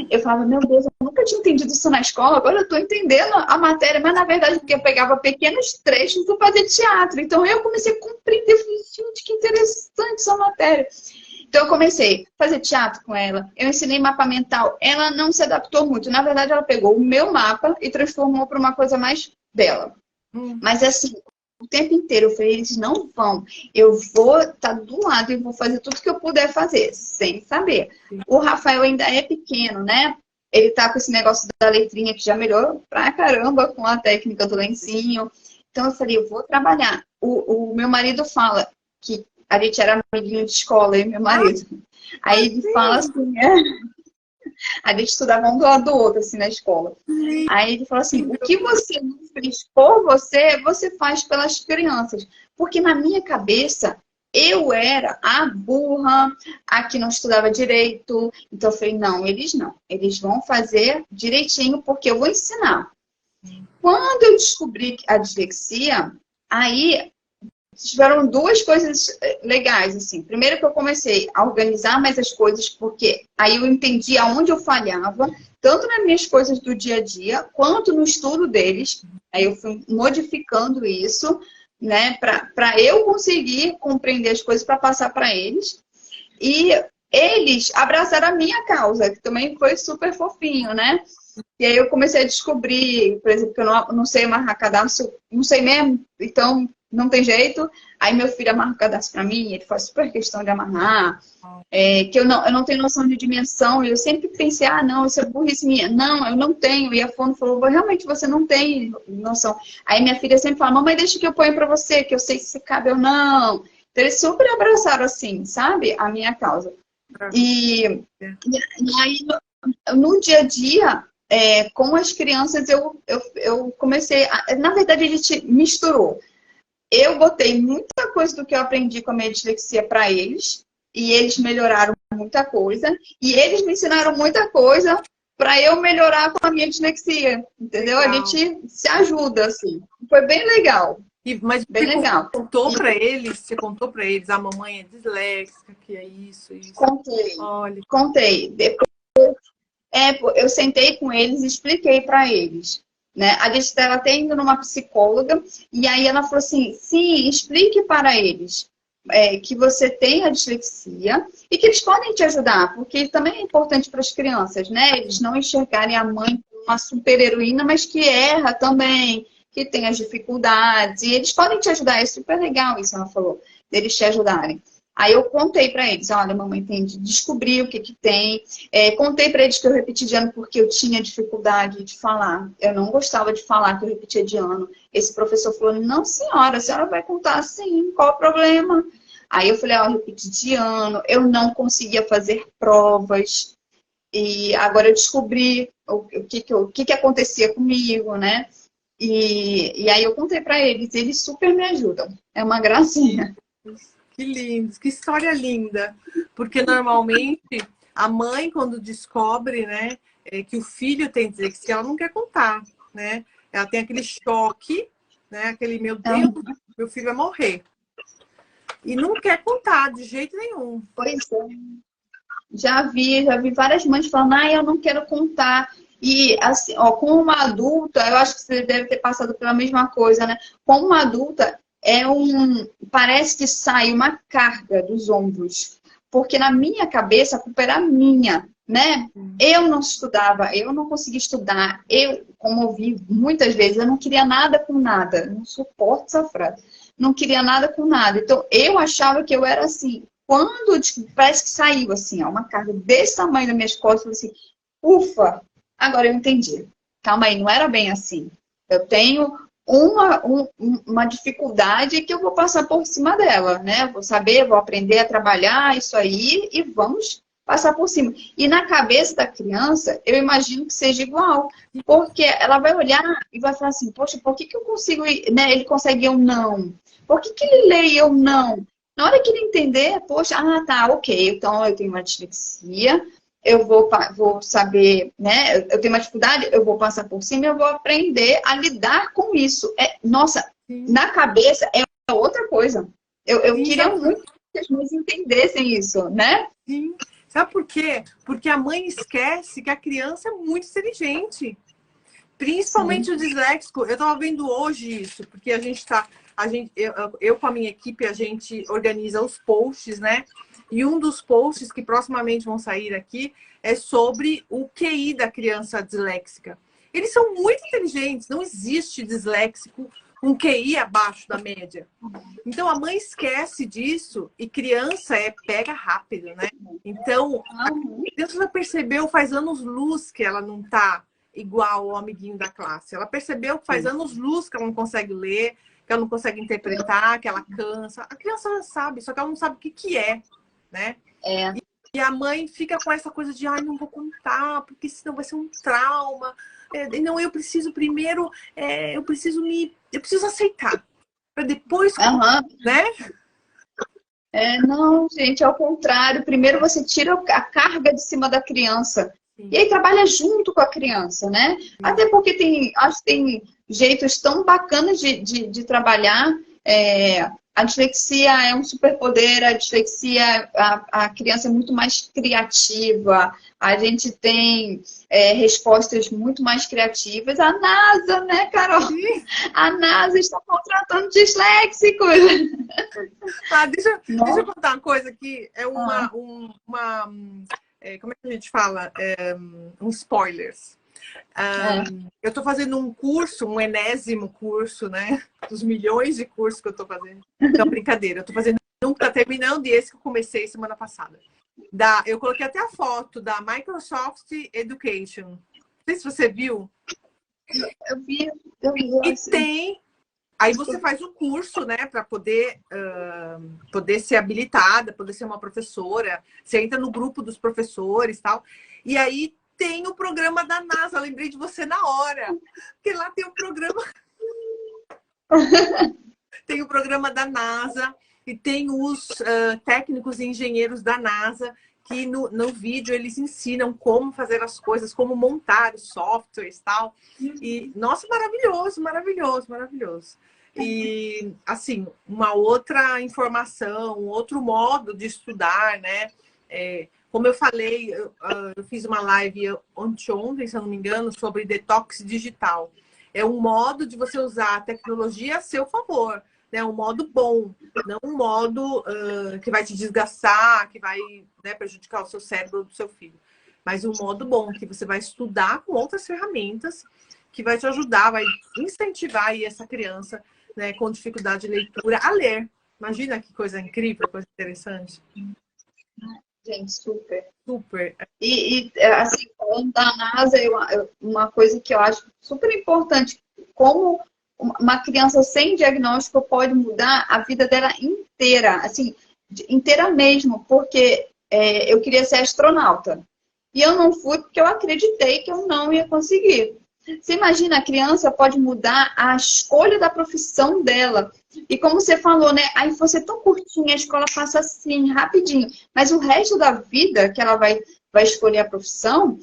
Eu falava, meu Deus, eu nunca tinha entendido isso na escola, agora eu estou entendendo a matéria. Mas na verdade, porque eu pegava pequenos trechos para fazer teatro. Então eu comecei a compreender, eu falei, gente, que interessante essa matéria. Então eu comecei a fazer teatro com ela, eu ensinei mapa mental. Ela não se adaptou muito. Na verdade, ela pegou o meu mapa e transformou para uma coisa mais dela. Mas assim, o tempo inteiro eu falei, eles não vão. Eu vou estar do lado e vou fazer tudo que eu puder fazer, sem saber. O Rafael ainda é pequeno, né? Ele tá com esse negócio da letrinha que já melhorou pra caramba com a técnica do lencinho. Então eu falei, eu vou trabalhar. O meu marido fala que A gente era amiguinho de escola, eu e meu marido. Aí ele fala assim, a gente estudava um do lado do outro, assim, na escola. Aí ele falou assim, o que você não fez por você, você faz pelas crianças. Porque na minha cabeça, eu era a burra, a que não estudava direito. Então eu falei, não. Eles vão fazer direitinho porque eu vou ensinar. Quando eu descobri a dislexia, aí tiveram duas coisas legais, assim. Primeiro que eu comecei a organizar mais as coisas, porque aí eu entendi aonde eu falhava, tanto nas minhas coisas do dia a dia, quanto no estudo deles. Aí eu fui modificando isso, né, para eu conseguir compreender as coisas para passar para eles. E eles abraçaram a minha causa, que também foi super fofinho, né? E aí eu comecei a descobrir, por exemplo, que eu não sei amarrar cadastro, não sei mesmo, então não tem jeito. Aí meu filho amarra o cadastro para mim, ele faz super questão de amarrar, que eu não tenho noção de dimensão, e eu sempre pensei, não, isso é burrice minha. Não, eu não tenho. E a Fono falou, realmente você não tem noção. Aí minha filha sempre fala, mamãe, deixa que eu ponho para você, que eu sei se cabe ou não. Então eles super abraçaram assim, sabe, a minha causa. E aí no dia a dia, com as crianças, eu comecei... Na verdade, a gente misturou. Eu botei muita coisa do que eu aprendi com a minha dislexia para eles, e eles melhoraram muita coisa, e eles me ensinaram muita coisa para eu melhorar com a minha dislexia, entendeu? Legal. A gente se ajuda, assim. Foi bem legal. Mas bem legal. Você contou para eles, a mamãe é disléxica, que é isso. Contei. Olha. Contei. Depois, eu sentei com eles e expliquei para eles. Né? A gente estava até indo numa psicóloga, e aí ela falou assim, sim, explique para eles que você tem a dislexia e que eles podem te ajudar, porque também é importante para as crianças, né? Eles não enxergarem a mãe como uma super heroína, mas que erra também, que tem as dificuldades, e eles podem te ajudar, é super legal isso, ela falou, deles te ajudarem. Aí eu contei para eles, olha, mamãe tem de descobrir o que tem. Contei para eles que eu repeti de ano porque eu tinha dificuldade de falar. Eu não gostava de falar que eu repetia de ano. Esse professor falou, não senhora, a senhora vai contar assim, qual o problema? Aí eu falei, eu repeti de ano, eu não conseguia fazer provas. E agora eu descobri o que acontecia comigo, né? E aí eu contei para eles super me ajudam. É uma gracinha. Que lindo, que história linda. Porque normalmente a mãe, quando descobre, né, que o filho tem dislexia, ela não quer contar, né? Ela tem aquele choque, né? Aquele, meu Deus, meu filho vai morrer. E não quer contar de jeito nenhum. Pois é. Já vi várias mães falando, eu não quero contar. E assim, como uma adulta, eu acho que você deve ter passado pela mesma coisa, né? Como uma adulta, parece que sai uma carga dos ombros. Porque na minha cabeça a culpa era minha, né? Eu não estudava, eu não conseguia estudar. Eu, como ouvi muitas vezes, eu não queria nada com nada. Eu não suporto essa frase. Não queria nada com nada. Então, eu achava que eu era assim. Quando parece que saiu assim, uma carga desse tamanho das minhas costas, eu falei assim, ufa, agora eu entendi. Calma aí, não era bem assim. Eu tenho uma dificuldade que eu vou passar por cima dela, né? Vou saber, vou aprender a trabalhar isso aí e vamos passar por cima. E na cabeça da criança, eu imagino que seja igual. Porque ela vai olhar e vai falar assim, poxa, por que eu consigo, né? Ele consegue eu não? Por que ele lê e eu não? Na hora que ele entender, poxa, tá, ok, então eu tenho uma dislexia, eu vou saber, né? Eu tenho uma dificuldade, eu vou passar por cima e eu vou aprender a lidar com isso. Nossa, na cabeça é outra coisa. Eu queria muito que as mães entendessem isso, né? Sim. Sabe por quê? Porque a mãe esquece que a criança é muito inteligente. Principalmente o disléxico. Eu estava vendo hoje isso, porque eu com a minha equipe, a gente organiza os posts, né? E um dos posts que proximamente vão sair aqui é sobre o QI da criança disléxica. Eles são muito inteligentes, não existe disléxico com QI abaixo da média. Então, a mãe esquece disso e criança pega rápido, né? Então, a criança já percebeu, faz anos-luz que ela não está igual ao amiguinho da classe. Ela percebeu que faz anos-luz que ela não consegue ler, que ela não consegue interpretar, que ela cansa. A criança já sabe, só que ela não sabe o que que é, né? É. E a mãe fica com essa coisa de, ai, não vou contar, porque senão vai ser um trauma. Não, eu preciso primeiro, eu preciso aceitar, para depois, né? Não, gente, ao contrário. Primeiro você tira a carga de cima da criança. Sim. E aí trabalha junto com a criança, né? Sim. Até porque acho que tem jeitos tão bacanas de trabalhar. A dislexia é um superpoder, a dislexia, a criança é muito mais criativa, a gente tem respostas muito mais criativas. A NASA, né, Carol? Sim. A NASA está contratando disléxicos. Deixa eu contar uma coisa aqui. Como é que a gente fala? Spoilers. Eu estou fazendo um curso, um enésimo curso, né? Dos milhões de cursos que eu estou fazendo. Não, brincadeira. Eu estou fazendo um que está terminando e esse que eu comecei semana passada. Eu coloquei até a foto da Microsoft Education. Não sei se você viu. Eu vi. E tem... Aí você faz o curso, né, para poder ser habilitada, poder ser uma professora. Você entra no grupo dos professores e tal. E aí tem o programa da NASA. Eu lembrei de você na hora. Porque lá tem o programa... Tem o programa da NASA e tem os técnicos e engenheiros da NASA que no vídeo eles ensinam como fazer as coisas, como montar os softwares e tal. E, nossa, maravilhoso, maravilhoso, maravilhoso. E, assim, uma outra informação, um outro modo de estudar, né? Como eu falei, eu fiz uma live ontem, se eu não me engano, sobre detox digital. É um modo de você usar a tecnologia a seu favor, né? Um modo bom, não um modo que vai te desgastar, que vai, né, prejudicar o seu cérebro do seu filho. Mas um modo bom, que você vai estudar com outras ferramentas, que vai te ajudar, vai incentivar aí essa criança, né, com dificuldade de leitura a ler. Imagina que coisa incrível, coisa interessante. Gente, super. Super. E assim, falando da NASA, uma coisa que eu acho super importante, como uma criança sem diagnóstico pode mudar a vida dela inteira, assim, inteira mesmo, porque eu queria ser astronauta. E eu não fui porque eu acreditei que eu não ia conseguir. Você imagina, a criança pode mudar a escolha da profissão dela. E como você falou, né? A infância é tão curtinha, a escola passa assim, rapidinho. Mas o resto da vida que ela vai escolher a profissão,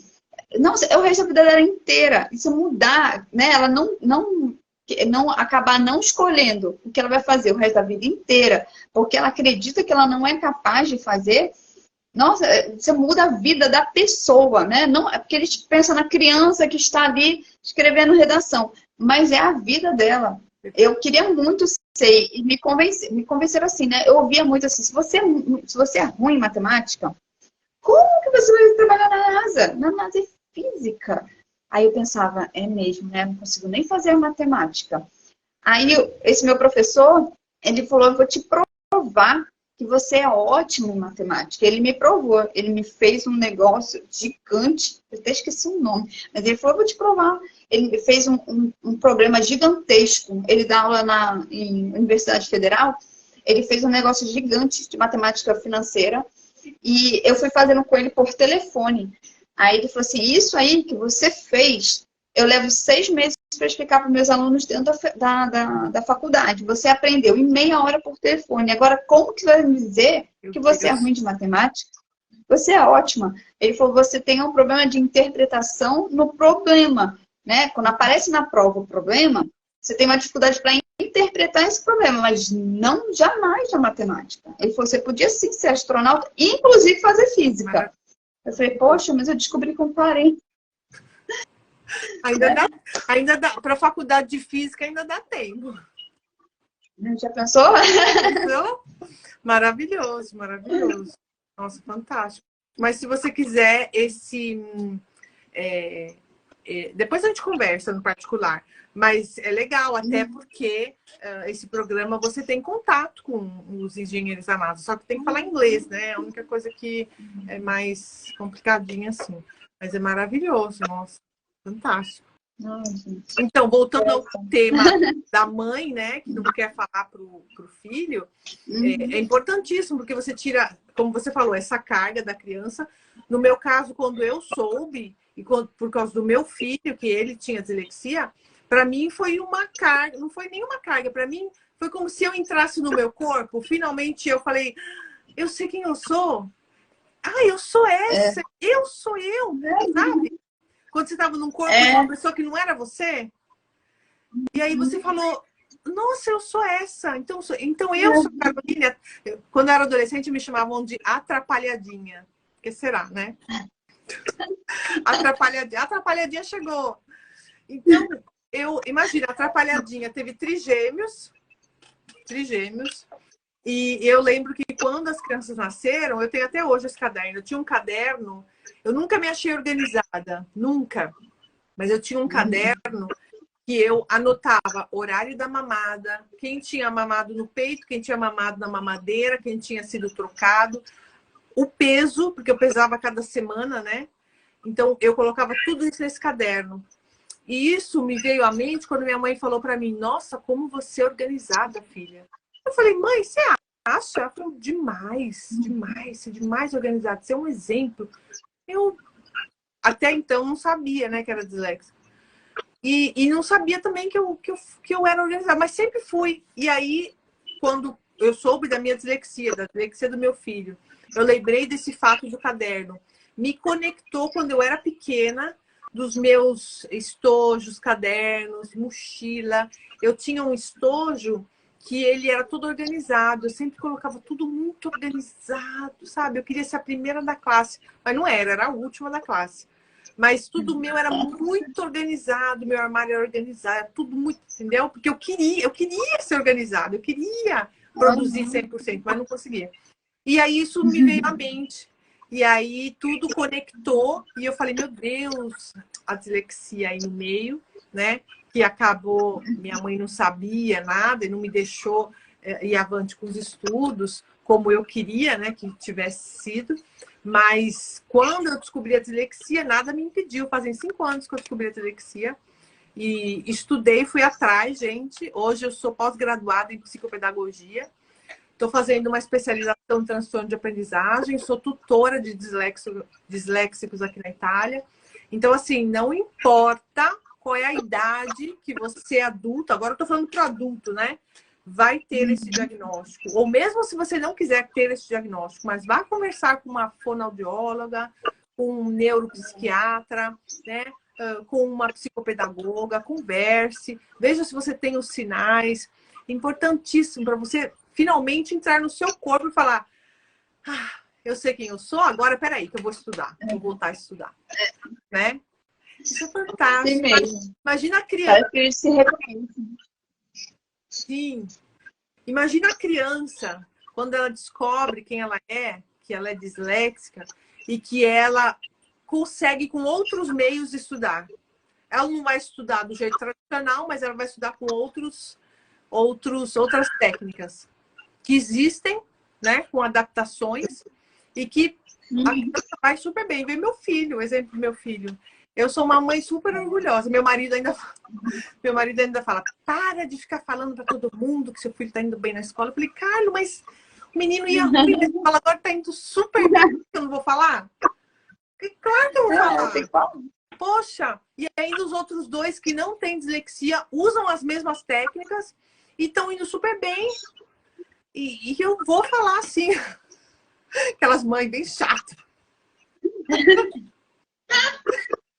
não, é o resto da vida dela inteira. Isso mudar, né? Ela não acabar não escolhendo o que ela vai fazer o resto da vida inteira, porque ela acredita que ela não é capaz de fazer. Nossa, você muda a vida da pessoa, né? Não é porque a gente pensa na criança que está ali escrevendo redação, mas é a vida dela. Eu queria muito ser, e me convenceram assim, né? Eu ouvia muito assim, se você é ruim em matemática, como que você vai trabalhar na NASA? Na NASA é física. Aí eu pensava, é mesmo, né? Não consigo nem fazer matemática. Aí esse meu professor, ele falou, eu vou te provar que você é ótimo em matemática. Ele me provou, ele me fez um negócio gigante, eu até esqueci o nome, mas ele falou, eu vou te provar. Ele me fez um problema gigantesco. Ele dá aula em Universidade Federal, ele fez um negócio gigante de matemática financeira e eu fui fazendo com ele por telefone. Aí ele falou assim, isso aí que você fez, eu levo 6 meses para explicar para meus alunos dentro da faculdade. Você aprendeu em meia hora por telefone. Agora, como que você vai me dizer que você é ruim de matemática? Você é ótima. Ele falou, você tem um problema de interpretação no problema, né? Quando aparece na prova o problema, você tem uma dificuldade para interpretar esse problema, mas não jamais na matemática. Ele falou, você podia sim ser astronauta, inclusive fazer física. Eu falei, poxa, mas eu descobri com 40. Ainda dá, para a faculdade de física ainda dá tempo. Já pensou? Pensou? Maravilhoso, maravilhoso. Nossa, fantástico. Mas se você quiser depois a gente conversa no particular. Mas é legal, até porque esse programa você tem contato com os engenheiros da NASA. Só que tem que falar inglês, né? É a única coisa que é mais complicadinha assim. Mas é maravilhoso, nossa. Fantástico. Ai, gente. Então, voltando ao tema da mãe, né, que não quer falar pro filho, é importantíssimo, porque você tira, como você falou, essa carga da criança. No meu caso, quando eu soube, por causa do meu filho, que ele tinha dislexia, para mim foi uma carga, não foi nenhuma carga, para mim foi como se eu entrasse no meu corpo, finalmente eu falei, eu sei quem eu sou. Ah, eu sou essa, eu sou eu, sabe? Quando você estava num corpo de uma pessoa que não era você, e aí você falou, nossa, eu sou essa. Então eu sou a Carolina. Quando eu era adolescente, me chamavam de atrapalhadinha. Que será, né? Atrapalhadinha chegou. Então, imagina, atrapalhadinha teve trigêmeos. E eu lembro que quando as crianças nasceram, eu tenho até hoje esse caderno. Eu tinha um caderno, eu nunca me achei organizada, nunca. Mas eu tinha um caderno que eu anotava horário da mamada, quem tinha mamado no peito, quem tinha mamado na mamadeira, quem tinha sido trocado, o peso, porque eu pesava cada semana, né? Então, eu colocava tudo isso nesse caderno. E isso me veio à mente quando minha mãe falou para mim, nossa, como você é organizada, filha. Eu falei, mãe, você acha? Ela falou, demais, demais, demais organizada. Você é um exemplo. Eu até então não sabia, né, que era disléxica. E não sabia também que eu era organizada, mas sempre fui. E aí, quando eu soube da minha dislexia, da dislexia do meu filho, eu lembrei desse fato do caderno. Me conectou quando eu era pequena, dos meus estojos, cadernos, mochila. Eu tinha um estojo que ele era todo organizado. Eu sempre colocava tudo muito organizado, sabe? Eu queria ser a primeira da classe, mas não era a última da classe. Mas tudo meu era muito organizado, meu armário era organizado, tudo muito, entendeu? Porque eu queria ser organizado, eu queria produzir 100%, mas não conseguia. E aí isso me veio à mente. E aí tudo conectou e eu falei, meu Deus, a dislexia aí no meio, né? Que acabou, minha mãe não sabia nada e não me deixou ir avante com os estudos como eu queria, né, que tivesse sido. Mas quando eu descobri a dislexia, nada me impediu. Fazem 5 anos que eu descobri a dislexia. E estudei, fui atrás, gente. Hoje eu sou pós-graduada em psicopedagogia. Estou fazendo uma especialização em transtorno de aprendizagem. Sou tutora de disléxicos aqui na Itália. Então, assim, não importa qual é a idade que você é adulto. Agora eu estou falando para o adulto, né? Vai ter esse diagnóstico. Ou mesmo se você não quiser ter esse diagnóstico, mas vá conversar com uma fonoaudióloga, com um neuropsiquiatra, né? Com uma psicopedagoga, converse, veja se você tem os sinais. Importantíssimo para você finalmente entrar no seu corpo e falar, eu sei quem eu sou, agora peraí que eu vou estudar, vou voltar a estudar. Né? Isso é fantástico. Imagina a criança. Parece que eles se reconhecem. Sim. Imagina a criança, quando ela descobre quem ela é, que ela é disléxica, e que ela consegue com outros meios estudar. Ela não vai estudar do jeito tradicional, mas ela vai estudar com outras técnicas que existem, né, com adaptações, e que a criança vai super bem. Vê meu filho, o exemplo do meu filho. Eu sou uma mãe super orgulhosa. Meu marido ainda fala, para de ficar falando para todo mundo que seu filho está indo bem na escola. Eu falei, Carlos, mas o menino ia ruim na escola, agora está indo super bem. Eu não vou falar? Claro que eu vou falar. Poxa, e ainda os outros dois que não têm dislexia usam as mesmas técnicas e estão indo super bem. E eu vou falar assim. Aquelas mães bem chatas.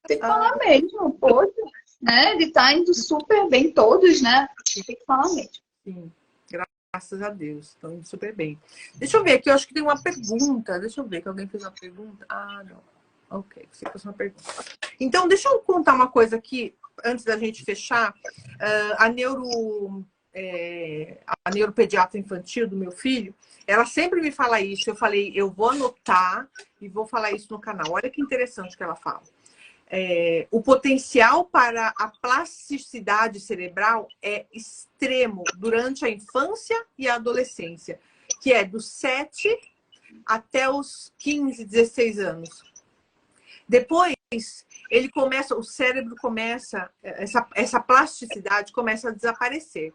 Tem que falar mesmo, poxa, né? Ele tá indo super bem, todos, né? Tem que falar mesmo. Sim, graças a Deus, estão indo super bem. Deixa eu ver aqui, eu acho que tem uma pergunta. Deixa eu ver que alguém fez uma pergunta. Ah, não. Ok, você fez uma pergunta. Então, deixa eu contar uma coisa aqui, antes da gente fechar. A neuropediatra infantil do meu filho, ela sempre me fala isso. Eu falei, eu vou anotar e vou falar isso no canal. Olha que interessante que ela fala. O potencial para a plasticidade cerebral é extremo durante a infância e a adolescência, que é dos 7 até os 15, 16 anos. Depois, ele começa, o cérebro começa, essa plasticidade começa a desaparecer.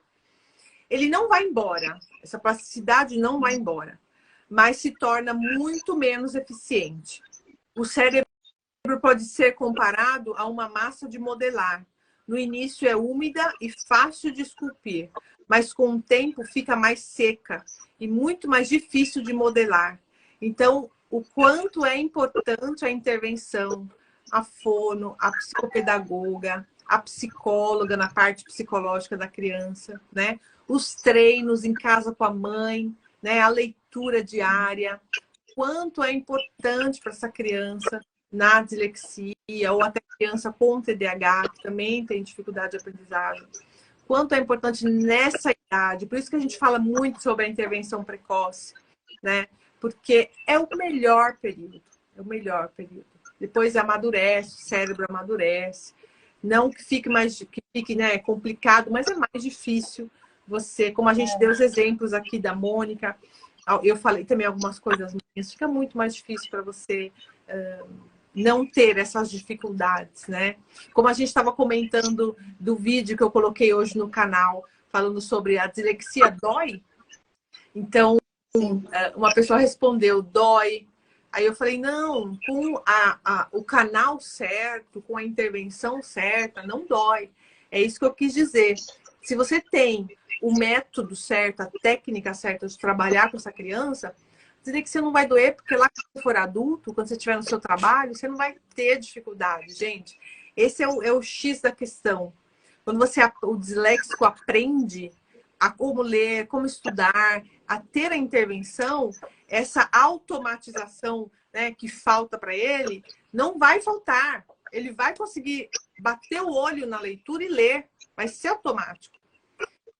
Ele não vai embora, essa plasticidade não vai embora, mas se torna muito menos eficiente. O cérebro pode ser comparado a uma massa de modelar. No início é úmida e fácil de esculpir, mas com o tempo fica mais seca e muito mais difícil de modelar. Então, o quanto é importante a intervenção, a fono, a psicopedagoga, a psicóloga na parte psicológica da criança, né? Os treinos em casa com a mãe, né? A leitura diária, quanto é importante para essa criança na dislexia, ou até criança com TDAH, que também tem dificuldade de aprendizagem. Quanto é importante nessa idade. Por isso que a gente fala muito sobre a intervenção precoce, né? Porque é o melhor período. É o melhor período. Depois amadurece, o cérebro amadurece. Não que fique né, complicado, mas é mais difícil você, como a gente deu os exemplos aqui da Mônica, eu falei também algumas coisas minhas, fica muito mais difícil para você não ter essas dificuldades, né? Como a gente estava comentando do vídeo que eu coloquei hoje no canal, falando sobre a dislexia dói. Então, uma pessoa respondeu, dói. Aí eu falei, não, com o canal certo, com a intervenção certa, não dói. É isso que eu quis dizer. Se você tem o método certo, a técnica certa de trabalhar com essa criança, dizer que você não vai doer, porque lá quando você for adulto, quando você estiver no seu trabalho, você não vai ter dificuldade, gente. Esse é o X da questão. Quando o disléxico aprende a como ler, como estudar, a ter a intervenção, essa automatização, né, que falta para ele, não vai faltar. Ele vai conseguir bater o olho na leitura e ler. Vai ser automático.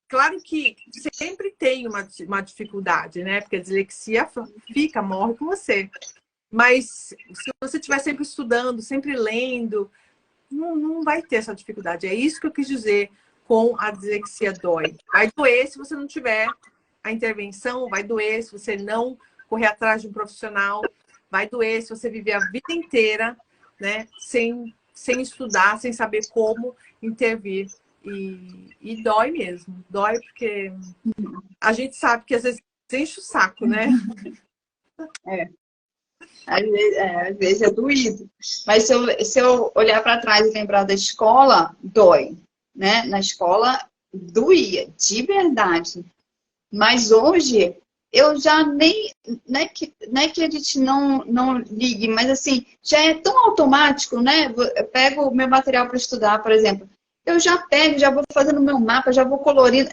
Claro que sempre tem uma dificuldade, né? Porque a dislexia morre com você. Mas se você estiver sempre estudando, sempre lendo, não vai ter essa dificuldade. É isso que eu quis dizer com a dislexia dói. Vai doer se você não tiver a intervenção, vai doer se você não correr atrás de um profissional, vai doer se você viver a vida inteira, né? Sem estudar, sem saber como intervir. E dói mesmo. Dói porque a gente sabe que às vezes enche o saco, né? Às vezes é doído. Mas se eu olhar para trás e lembrar da escola, dói. Né? Na escola, doía, de verdade. Mas hoje, eu já nem... Não é que a gente não ligue, mas assim, já é tão automático, né? Eu pego o meu material para estudar, por exemplo. Eu já pego, já vou fazendo meu mapa, já vou colorindo.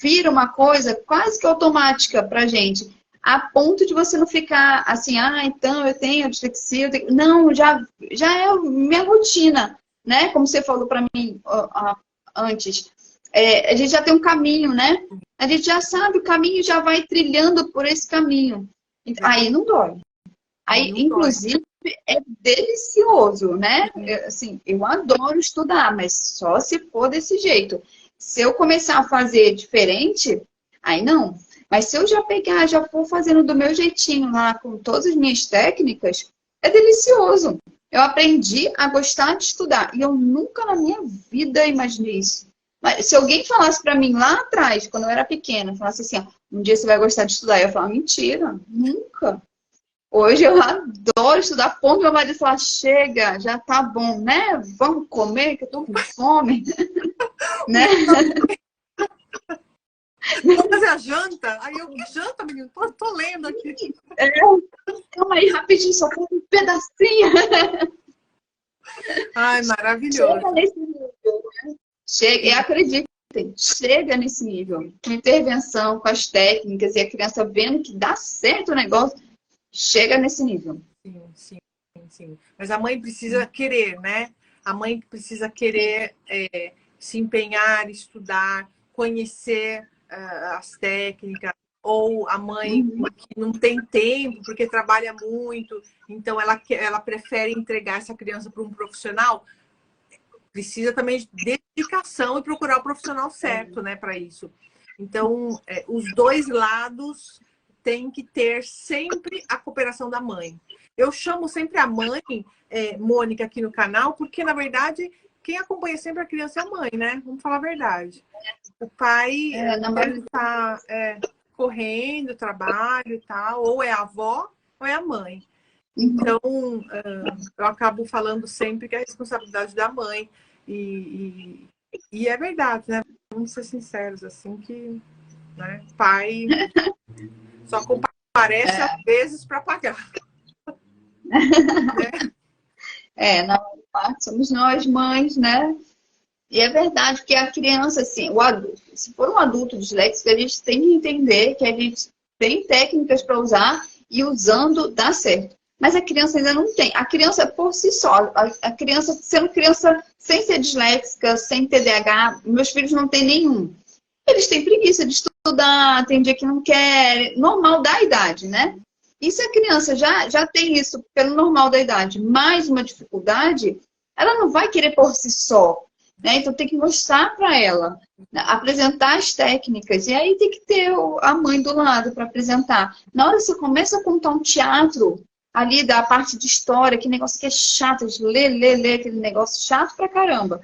Vira uma coisa quase que automática pra gente. A ponto de você não ficar assim, então eu tenho dislexia. Não, já é minha rotina, né? Como você falou pra mim antes. A gente já tem um caminho, né? A gente já sabe o caminho e já vai trilhando por esse caminho. Aí não dói. Aí, inclusive, é delicioso, né? Assim, eu adoro estudar, mas só se for desse jeito. Se eu começar a fazer diferente, aí não. Mas se eu já pegar, já for fazendo do meu jeitinho lá, com todas as minhas técnicas, é delicioso. Eu aprendi a gostar de estudar. E eu nunca na minha vida imaginei isso. Mas se alguém falasse para mim lá atrás, quando eu era pequena, falasse assim, um dia você vai gostar de estudar, eu ia falar, mentira, nunca. Hoje eu adoro estudar, a ponto meu marido falar, chega, já tá bom, né? Vamos comer, que eu tô com fome. Né? Vamos fazer a janta? Aí eu, que janta, menino? Tô lendo aqui. Calma aí, rapidinho, só com um pedacinho. Ai, maravilhoso. Chega nesse nível, né? Chega, e acreditem, chega nesse nível. Com intervenção, com as técnicas, e a criança vendo que dá certo o negócio, chega nesse nível. Sim. Mas a mãe precisa querer, né? A mãe precisa querer se empenhar, estudar, conhecer as técnicas. Ou a mãe que não tem tempo, porque trabalha muito, então ela prefere entregar essa criança para um profissional. Precisa também de dedicação e procurar o profissional certo, né, para isso. Então, os dois lados tem que ter sempre a cooperação da mãe. Eu chamo sempre a mãe, Mônica, aqui no canal, porque, na verdade, quem acompanha sempre a criança é a mãe, né? Vamos falar a verdade. O pai deve estar correndo, trabalho e tal, ou é a avó ou é a mãe. Então, eu acabo falando sempre que é a responsabilidade da mãe. E é verdade, né? Vamos ser sinceros, assim, que, né, pai só comparece às vezes para pagar. Na maior parte somos nós, mães, né? E é verdade que a criança, assim, o adulto, se for um adulto disléxico, a gente tem que entender que a gente tem técnicas para usar e usando dá certo. Mas a criança ainda não tem. A criança por si só, a criança, sendo criança sem ser disléxica, sem TDAH, meus filhos não têm nenhum. Eles têm preguiça de estudar, tem dia que não quer, normal da idade, né? E se a criança já tem isso pelo normal da idade, mais uma dificuldade, ela não vai querer por si só. Né? Então tem que mostrar para ela, né? Apresentar as técnicas. E aí tem que ter a mãe do lado para apresentar. Na hora que você começa a contar um teatro ali da parte de história, que negócio que é chato, de ler, aquele negócio chato pra caramba.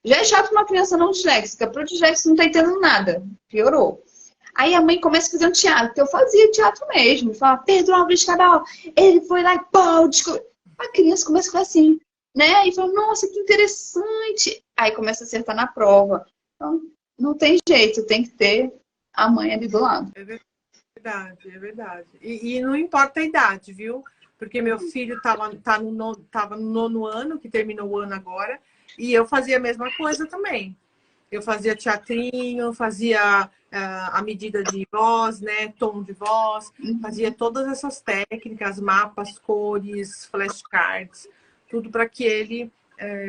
Já é chato para uma criança não disléxica, para o disléxico não tá entendendo nada. Piorou. Aí a mãe começa a fazer um teatro, que eu fazia teatro mesmo. Fala, Pedro Álvares Cabral, ele foi lá e pô, descobriu. A criança começa a ficar assim, né? Aí fala, nossa, que interessante. Aí começa a acertar na prova. Então, não tem jeito, tem que ter a mãe ali do lado. É verdade, é verdade. E não importa a idade, viu? Porque meu filho tava no 9º ano, que terminou o ano agora, e eu fazia a mesma coisa também. Eu fazia teatrinho, fazia a medida de voz, né, tom de voz, fazia todas essas técnicas, mapas, cores, flashcards, tudo para que ele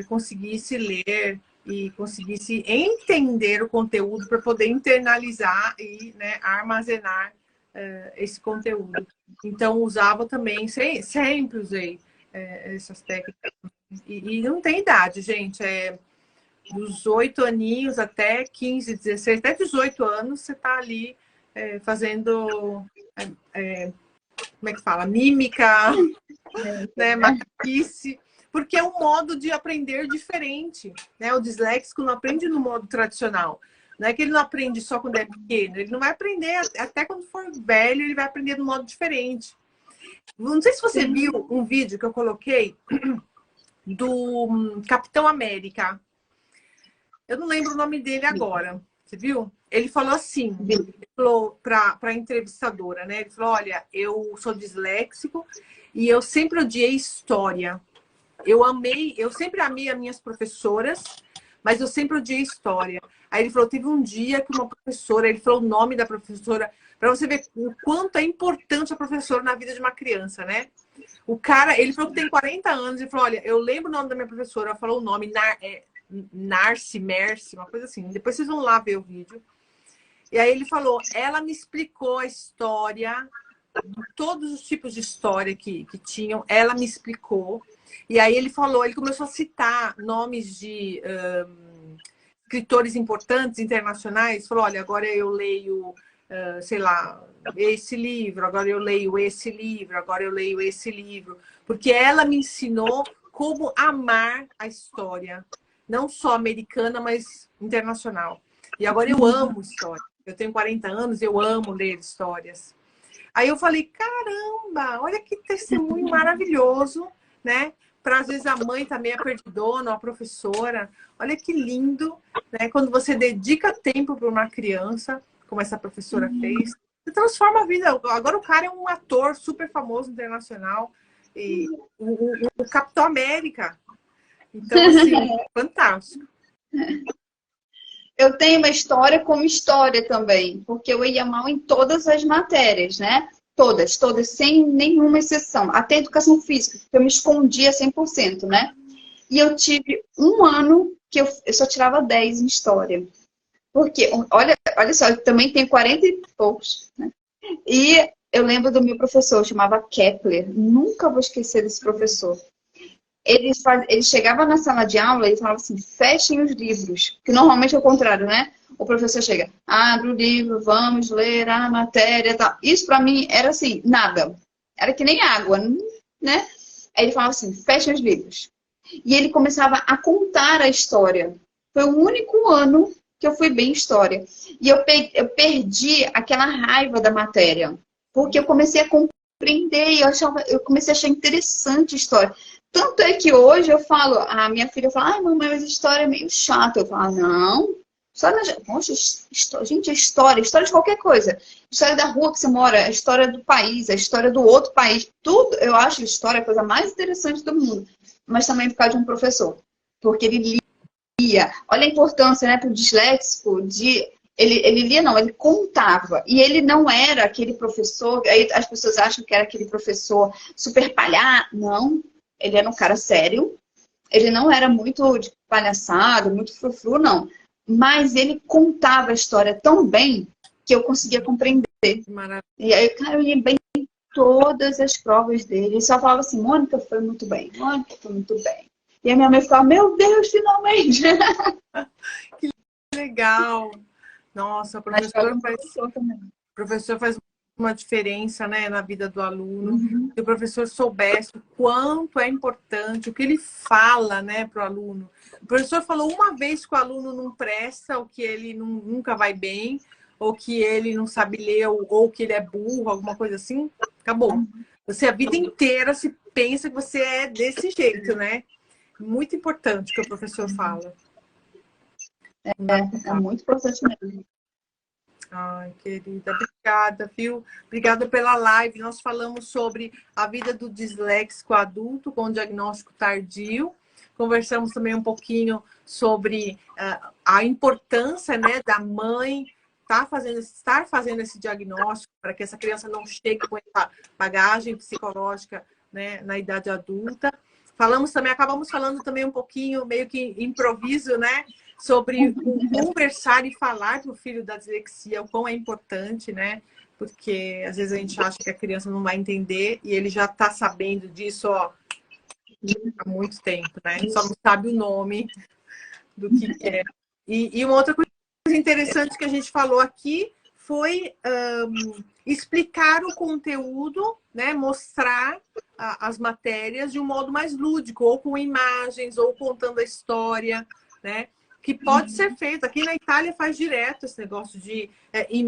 conseguisse ler e conseguisse entender o conteúdo para poder internalizar e, né, armazenar esse conteúdo. Então, usava também, sempre usei essas técnicas. E não tem idade, gente, dos 8 aninhos até 15, 16, até 18 anos, você está ali fazendo, como é que fala? Mímica, né? Macaquice, porque é um modo de aprender diferente, né? O disléxico não aprende no modo tradicional. Não é que ele não aprende só quando é pequeno, ele não vai aprender até quando for velho, ele vai aprender de um modo diferente. Não sei se você viu um vídeo que eu coloquei do Capitão América. Eu não lembro o nome dele agora. Você viu? Ele falou assim, ele falou para a entrevistadora, né? Ele falou, olha, eu sou disléxico e eu sempre odiei história. Eu sempre amei as minhas professoras, mas eu sempre odiei história. Aí ele falou, teve um dia que uma professora, ele falou o nome da professora, para você ver o quanto é importante a professora na vida de uma criança, né? O cara, ele falou que tem 40 anos e falou, olha, eu lembro o nome da minha professora, ela falou o nome, Mercy, uma coisa assim. Depois vocês vão lá ver o vídeo. E aí ele falou, ela me explicou a história, todos os tipos de história que tinham, ela me explicou. E aí ele falou, ele começou a citar nomes de escritores importantes, internacionais. Falou, olha, agora eu leio, sei lá, esse livro, agora eu leio esse livro, agora eu leio esse livro. Porque ela me ensinou como amar a história. Não só americana, mas internacional. E agora eu amo história. Eu tenho 40 anos, eu amo ler histórias. Aí eu falei, caramba, olha que testemunho maravilhoso, né? Para às vezes a mãe tá meio perdidona, a professora. Olha que lindo, né? Quando você dedica tempo para uma criança, como essa professora fez, você transforma a vida. Agora o cara é um ator super famoso internacional. E o Capitão América. Então, assim, fantástico. Eu tenho uma história como história também, porque eu ia mal em todas as matérias, né? Todas, sem nenhuma exceção. Até educação física, que eu me escondia 100%, né? E eu tive um ano que eu só tirava 10 em história. Porque, olha só, eu também tenho 40 e poucos, né? E eu lembro do meu professor, chamava Kepler. Nunca vou esquecer desse professor. Ele chegava na sala de aula e falava assim, fechem os livros. Que normalmente é o contrário, né? o professor chega, abre o livro, vamos ler a matéria, tal. Isso para mim era assim, nada. Era que nem água, né? Aí ele falava assim, fecha os livros. E ele começava a contar a história. Foi o único ano que eu fui bem em história. E eu perdi aquela raiva da matéria. Porque eu comecei a compreender e eu comecei a achar interessante a história. Tanto é que hoje eu falo, a minha filha fala, ai mamãe, mas história é meio chata. Eu falo, não. História, poxa, gente, história de qualquer coisa. História da rua que você mora, a história do país, a história do outro país. Tudo, eu acho história a coisa mais interessante do mundo. Mas também por causa de um professor. Porque ele lia. Olha a importância, né, para o disléxico de... Ele lia, não, ele contava. E ele não era aquele professor... Aí as pessoas acham que era aquele professor super palhaço. Não, ele era um cara sério. Ele não era muito de palhaçado, muito frufru, não. Mas ele contava a história tão bem que eu conseguia compreender. Maravilha. E aí, cara, eu ia bem em todas as provas dele. Ele só falava assim, Mônica foi muito bem, Mônica foi muito bem. E a minha mãe ficava, meu Deus, finalmente! Que legal! Nossa, o professor faz uma diferença, né, na vida do aluno. Se o professor soubesse o quanto é importante, o que ele fala, né, para o aluno. O professor falou uma vez que o aluno não presta, ou que ele nunca vai bem, ou que ele não sabe ler, ou que ele é burro, alguma coisa assim, acabou. Você a vida inteira se pensa que você é desse jeito, né? Muito importante o que o professor fala. É muito importante mesmo. Ai, querida, obrigada, viu? Obrigada pela live. Nós falamos sobre a vida do disléxico adulto com diagnóstico tardio. Conversamos também um pouquinho sobre a importância, né, da mãe estar fazendo esse diagnóstico para que essa criança não chegue com essa bagagem psicológica, né, na idade adulta. Acabamos falando também um pouquinho, meio que improviso, né? Sobre o conversar e falar para o filho da dislexia, o quão é importante, né? Porque às vezes a gente acha que a criança não vai entender e ele já está sabendo disso, ó, há muito tempo, né? Só não sabe o nome do que é. E uma outra coisa interessante que a gente falou aqui foi explicar o conteúdo, né? Mostrar as matérias de um modo mais lúdico, ou com imagens, ou contando a história, né? Que pode ser feito. Aqui na Itália faz direto esse negócio de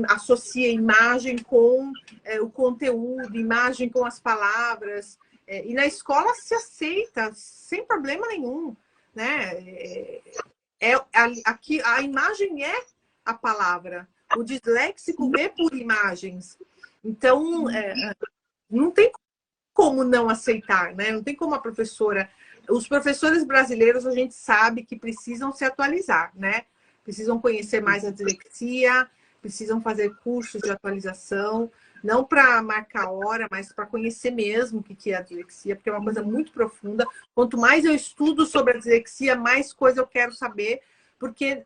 associa imagem com o conteúdo, imagem com as palavras. E na escola se aceita, sem problema nenhum, né? Aqui a imagem é a palavra. O disléxico vê por imagens. Então, não tem como não aceitar, né? Não tem como a professora... Os professores brasileiros, a gente sabe que precisam se atualizar, né? Precisam conhecer mais a dislexia, precisam fazer cursos de atualização, não para marcar hora, mas para conhecer mesmo o que é a dislexia, porque é uma coisa muito profunda. Quanto mais eu estudo sobre a dislexia, mais coisa eu quero saber, porque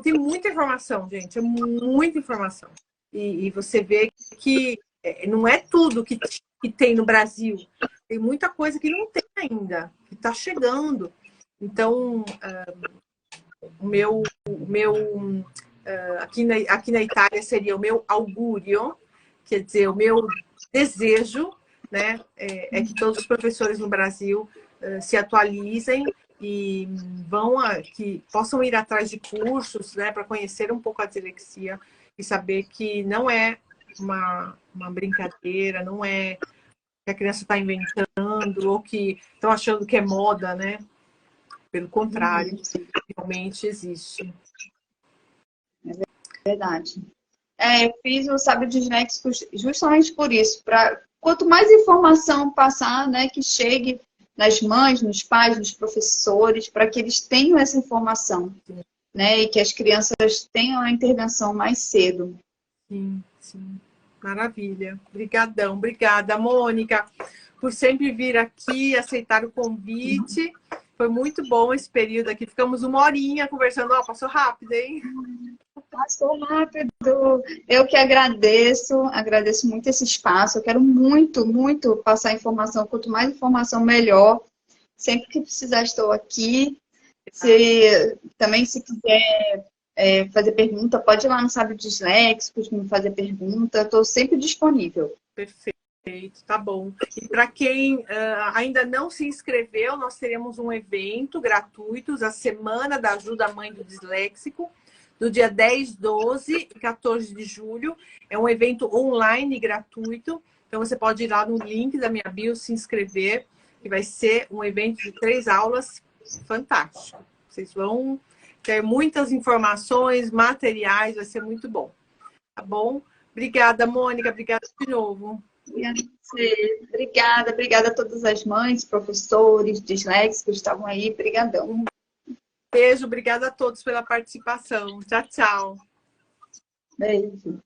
tem muita informação, gente, é muita informação. E você vê que não é tudo que tem no Brasil. Tem muita coisa que não tem ainda, que está chegando. Então, aqui na Itália seria o meu augúrio, quer dizer, o meu desejo, né, é que todos os professores no Brasil se atualizem e que possam ir atrás de cursos, né, para conhecer um pouco a dislexia e saber que não é uma brincadeira, não é que a criança está inventando ou que estão achando que é moda, né? Pelo contrário, realmente existe. É verdade. Eu fiz o Sábio Disléxico justamente por isso. Quanto mais informação passar, né, que chegue nas mães, nos pais, nos professores, para que eles tenham essa informação, né? E que as crianças tenham a intervenção mais cedo. Sim, sim. Maravilha. Obrigadão. Obrigada, Mônica, por sempre vir aqui, aceitar o convite. Foi muito bom esse período aqui. Ficamos uma horinha conversando. Ó, passou rápido, hein? Passou rápido. Eu que agradeço muito esse espaço. Eu quero muito, muito passar informação. Quanto mais informação, melhor. Sempre que precisar, estou aqui. Se quiser fazer pergunta, pode ir lá no Sábio Disléxicos, me fazer pergunta, estou sempre disponível. Perfeito, tá bom. E para quem ainda não se inscreveu, nós teremos um evento gratuito, a Semana da Ajuda à Mãe do Disléxico, do dia 10, 12 e 14 de julho. É um evento online gratuito, então você pode ir lá no link da minha bio, se inscrever, que vai ser um evento de 3 aulas fantástico. Vocês vão ter muitas informações, materiais, vai ser muito bom. Tá bom? Obrigada, Mônica. Obrigada de novo. Obrigada a todas as mães, professores, disléxicos que estavam aí. Obrigadão. Beijo, obrigada a todos pela participação. Tchau, tchau. Beijo.